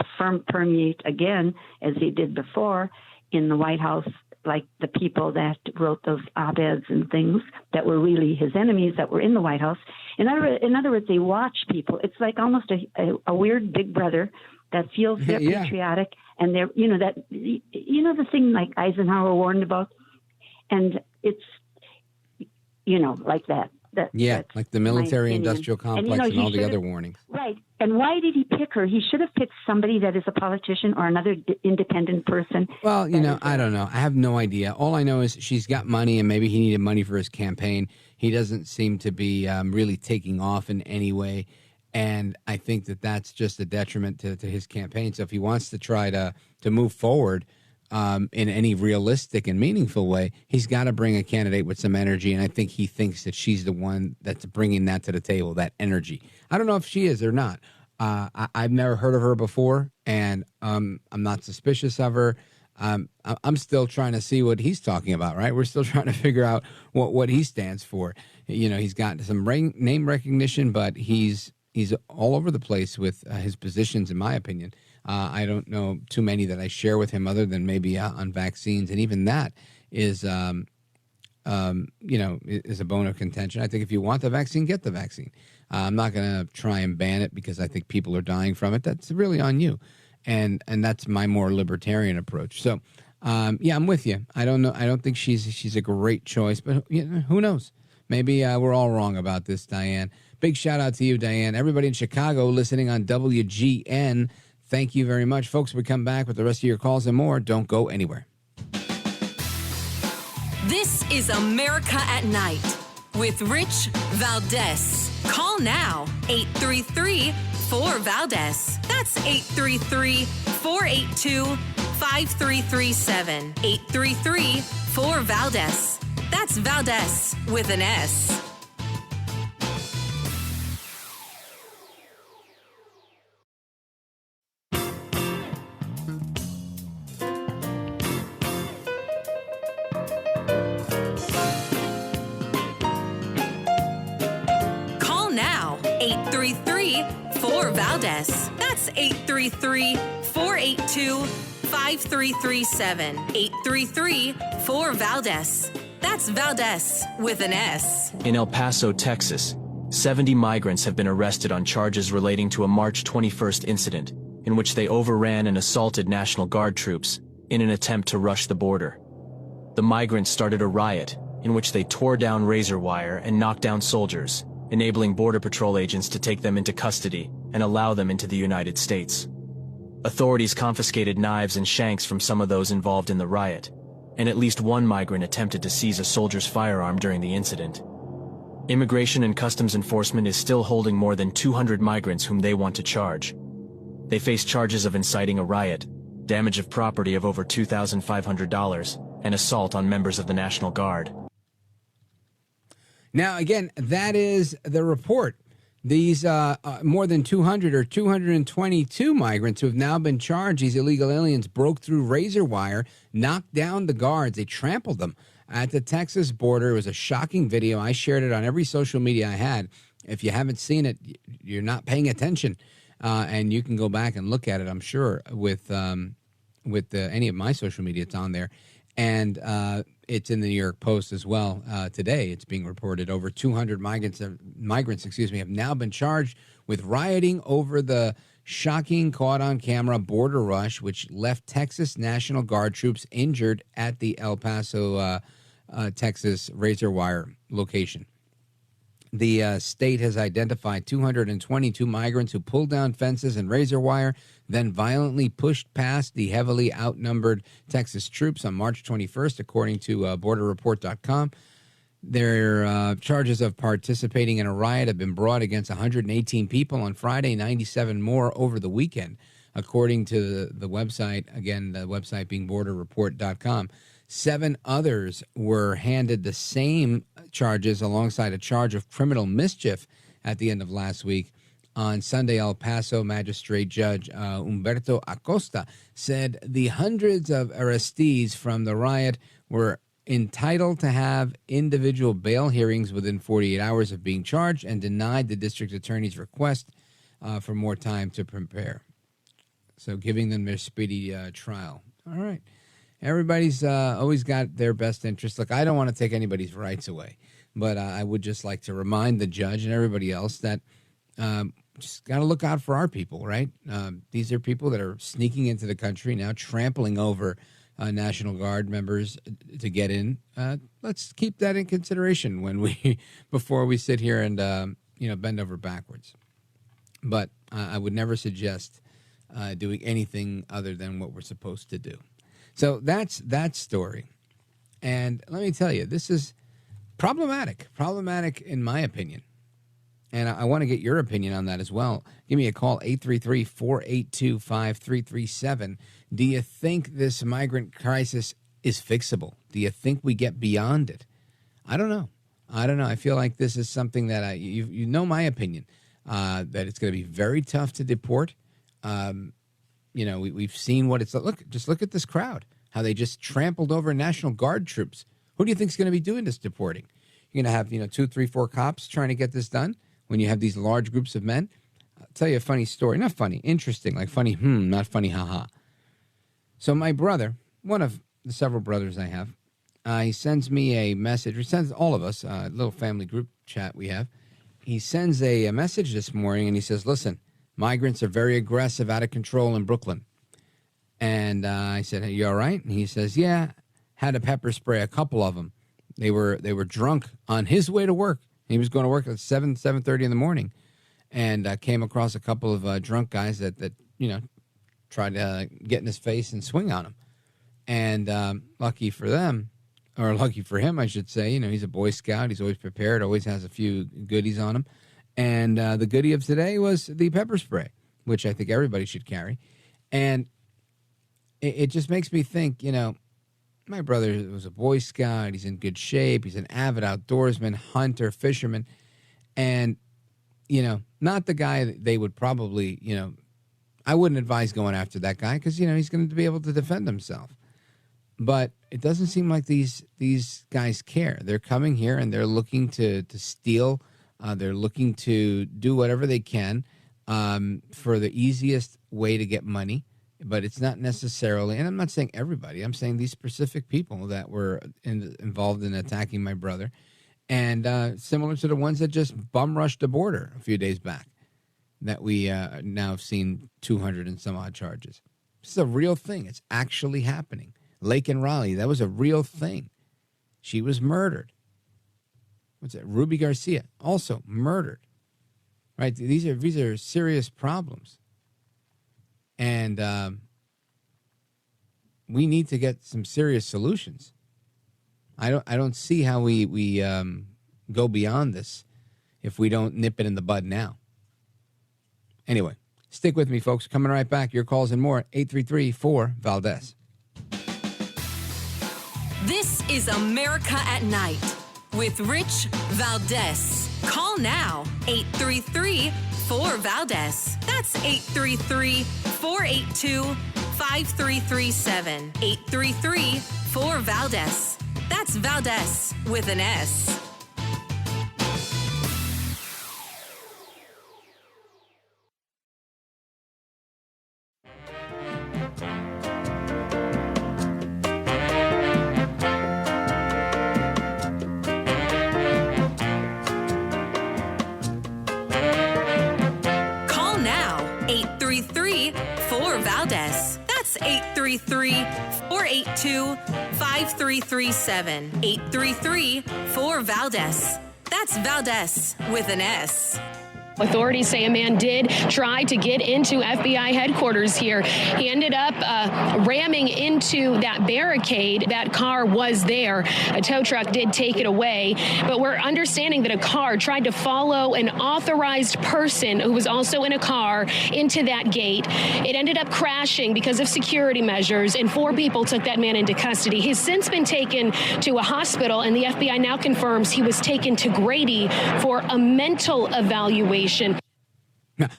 permeate again as they did before in the White House. Like the people that wrote those op-eds and things that were really his enemies that were in the White House. In other words, they watch people. It's like almost a weird big brother that feels they're patriotic, and they're the thing like Eisenhower warned about, and it's like that. Like the military-industrial complex and all the other warnings. Right. And why did he pick her? He should have picked somebody that is a politician or another independent person. Well, I don't know. I have no idea. All I know is she's got money, and maybe he needed money for his campaign. He doesn't seem to be really taking off in any way, and I think that's just a detriment to his campaign. So if he wants to try to move forward in any realistic and meaningful way, he's got to bring a candidate with some energy, and I think he thinks that she's the one that's bringing that to the table, that energy. I don't know if she is or not. I've never heard of her before, and I'm not suspicious of her. I'm still trying to see what he's talking about, right? We're still trying to figure out what he stands for. He's got some name recognition, but he's all over the place with his positions, in my opinion. I don't know too many that I share with him other than maybe on vaccines. And even that is, is a bone of contention. I think if you want the vaccine, get the vaccine. I'm not going to try and ban it because I think people are dying from it. That's really on you. And that's my more libertarian approach. So, I'm with you. I don't know. I don't think she's a great choice, but who knows? Maybe we're all wrong about this, Diane. Big shout out to you, Diane. Everybody in Chicago listening on WGN. Thank you very much. Folks, we come back with the rest of your calls and more. Don't go anywhere. This is America at Night with Rich Valdez. Call now, 833-4-VALDEZ. That's 833-482-5337. 833-4-VALDEZ. That's Valdez with an S. Valdez. That's 833-482-5337. 833-4-VALDEZ. That's Valdez with an S. In El Paso, Texas, 70 migrants have been arrested on charges relating to a March 21st incident in which they overran and assaulted National Guard troops in an attempt to rush the border. The migrants started a riot in which they tore down razor wire and knocked down soldiers, enabling Border Patrol agents to take them into custody and allow them into the United States. Authorities confiscated knives and shanks from some of those involved in the riot, and at least one migrant attempted to seize a soldier's firearm during the incident. Immigration and Customs Enforcement is still holding more than 200 migrants whom they want to charge. They face charges of inciting a riot, damage of property of over $2,500, and assault on members of the National Guard. Now, again, that is the report. These more than 200 or 222 migrants who have now been charged, these illegal aliens, broke through razor wire, knocked down the guards. They trampled them at the Texas border. It was a shocking video. I shared it on every social media I had. If you haven't seen it, you're not paying attention. And you can go back and look at it, I'm sure, with any of my social media. It's on there. And it's in the New York Post as well. Today, it's being reported over 200 migrants, have now been charged with rioting over the shocking caught-on-camera border rush, which left Texas National Guard troops injured at the El Paso, Texas razor wire location. The state has identified 222 migrants who pulled down fences and razor wire, then violently pushed past the heavily outnumbered Texas troops on March 21st, according to BorderReport.com. Their charges of participating in a riot have been brought against 118 people on Friday, 97 more over the weekend, according to the website, again, the website being BorderReport.com. 7 others were handed the same charges alongside a charge of criminal mischief at the end of last week. On Sunday, El Paso Magistrate Judge Humberto Acosta said the hundreds of arrestees from the riot were entitled to have individual bail hearings within 48 hours of being charged and denied the district attorney's request for more time to prepare. So giving them their speedy trial. All right. Everybody's always got their best interest. Look, I don't want to take anybody's rights away, but I would just like to remind the judge and everybody else that just got to look out for our people, right? These are people that are sneaking into the country now, trampling over National Guard members to get in. Let's keep that in consideration before we sit here and bend over backwards. But I would never suggest doing anything other than what we're supposed to do. So that's that story. And let me tell you, this is problematic in my opinion. And I want to get your opinion on that as well. Give me a call, 833-482-5337. Do you think this migrant crisis is fixable? Do you think we get beyond it? I don't know. I feel like this is something that you know my opinion, that it's going to be very tough to deport. We've seen what it's like. Look at this crowd, how they just trampled over National Guard troops. Who do you think is going to be doing this deporting? You're going to have 2, 3, 4 cops trying to get this done when you have these large groups of men. I'll tell you a funny story. Not funny, interesting, like funny, not funny, haha. So my brother, one of the several brothers I have, he sends me a message. He sends all of us, a little family group chat we have. He sends a message this morning, and he says, listen, migrants are very aggressive, out of control in Brooklyn. And I said, hey, you all right? And he says, yeah, had to pepper spray a couple of them. They were drunk on his way to work. He was going to work at 7:30 in the morning, and came across a couple of drunk guys that tried to get in his face and swing on him. And lucky for them, or lucky for him, I should say, he's a Boy Scout. He's always prepared, always has a few goodies on him. And the goodie of today was the pepper spray, which I think everybody should carry. And it just makes me think, my brother was a Boy Scout. He's in good shape. He's an avid outdoorsman, hunter, fisherman. And, not the guy that they would probably, I wouldn't advise going after that guy because, he's going to be able to defend himself. But it doesn't seem like these guys care. They're coming here and they're looking to steal. They're looking to do whatever they can for the easiest way to get money. But it's not necessarily, and I'm not saying everybody, I'm saying these specific people that were involved in attacking my brother, and similar to the ones that just bum rushed the border a few days back, that we now have seen 200 and some odd charges. This is a real thing. It's actually happening. Lake and Raleigh, that was a real thing. She was murdered. What's that? Ruby Garcia, also murdered. Right? These are serious problems. And we need to get some serious solutions. I don't see how we go beyond this if we don't nip it in the bud now. Anyway, stick with me, folks. Coming right back. Your calls and more. 833-4-VALDEZ. This is America at Night with Rich Valdez. Call now. 833-4-VALDEZ. That's 833-482-5337. 833-4-VALDEZ. That's Valdez with an S. 833-482-5337. 833-4-VALDEZ. That's Valdez with an S. Authorities say a man did try to get into FBI headquarters here. He ended up ramming into that barricade. That car was there. A tow truck did take it away. But we're understanding that a car tried to follow an authorized person who was also in a car into that gate. It ended up crashing because of security measures, and 4 people took that man into custody. He's since been taken to a hospital, and the FBI now confirms he was taken to Grady for a mental evaluation.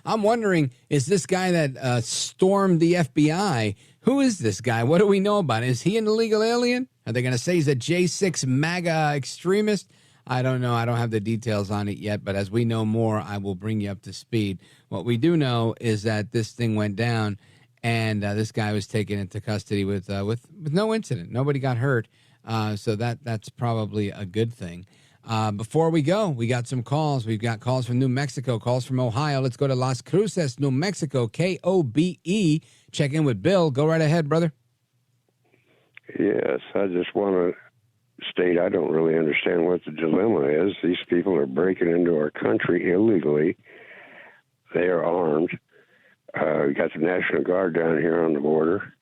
I'm wondering, is this guy that stormed the FBI, who is this guy? What do we know about him? Is he an illegal alien? Are they going to say he's a J6 MAGA extremist? I don't know. I don't have the details on it yet, but as we know more, I will bring you up to speed. What we do know is that this thing went down, and this guy was taken into custody with no incident. Nobody got hurt, so that's probably a good thing. Before we go, we got some calls. We've got calls from New Mexico, calls from Ohio. Let's go to Las Cruces, New Mexico, KOBE. Check in with Bill. Go right ahead, brother. Yes, I just want to state I don't really understand what the dilemma is. These people are breaking into our country illegally. They are armed. We got the National Guard down here on the border.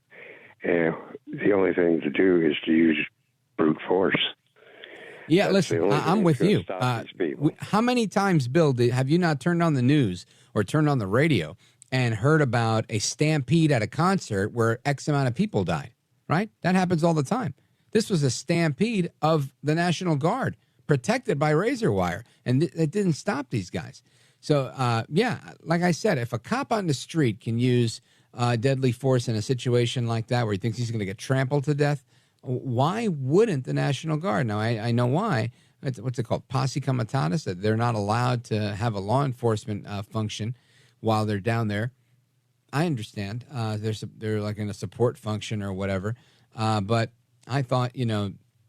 And the only thing to do is to use brute force. Yeah, listen, I'm with you. How many times, Bill, have you not turned on the news or turned on the radio and heard about a stampede at a concert where X amount of people died, right? That happens all the time. This was a stampede of the National Guard, protected by razor wire, and it didn't stop these guys. So, yeah, like I said, if a cop on the street can use deadly force in a situation like that where he thinks he's going to get trampled to death, why wouldn't the National Guard? Now, I know why. What's it called? Posse comitatus, that they're not allowed to have a law enforcement function while they're down there. I understand. They're like in a support function or whatever. But I thought,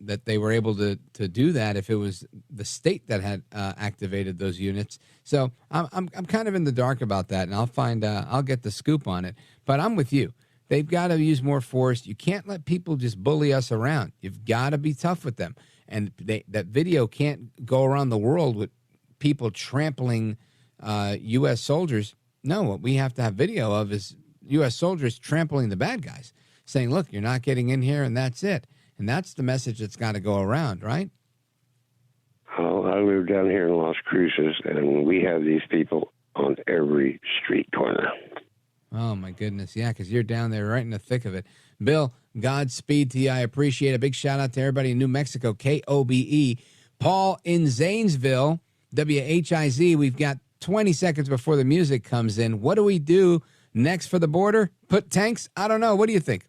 that they were able to do that if it was the state that had activated those units. So I'm kind of in the dark about that, and I'll get the scoop on it. But I'm with you. They've got to use more force. You can't let people just bully us around. You've got to be tough with them. And that video can't go around the world with people trampling U.S. soldiers. No, what we have to have video of is U.S. soldiers trampling the bad guys, saying, look, you're not getting in here, and that's it. And that's the message that's got to go around, right? Well, I live down here in Las Cruces, and we have these people on every street corner. Oh, my goodness. Yeah, because you're down there right in the thick of it. Bill, Godspeed to you. I appreciate it. A big shout out to everybody in New Mexico, KOBE. Paul in Zanesville, WHIZ. We've got 20 seconds before the music comes in. What do we do next for the border? Put tanks? I don't know. What do you think?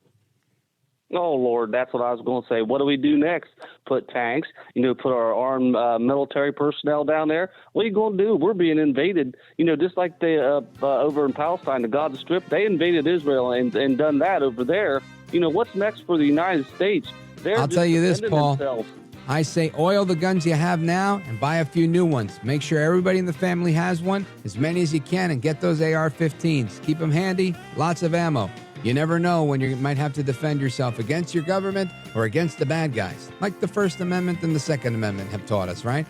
Oh, Lord, that's what I was going to say. What do we do next? Put tanks, put our armed military personnel down there. What are you going to do? We're being invaded. Just like they over in Palestine, the Gaza Strip, they invaded Israel and done that over there. What's next for the United States? I'll tell you this, Paul. Themselves. I say oil the guns you have now and buy a few new ones. Make sure everybody in the family has one, as many as you can, and get those AR-15s. Keep them handy, lots of ammo. You never know when you might have to defend yourself against your government or against the bad guys, like the First Amendment and the Second Amendment have taught us, right?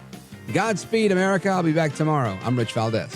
Godspeed, America. I'll be back tomorrow. I'm Rich Valdez.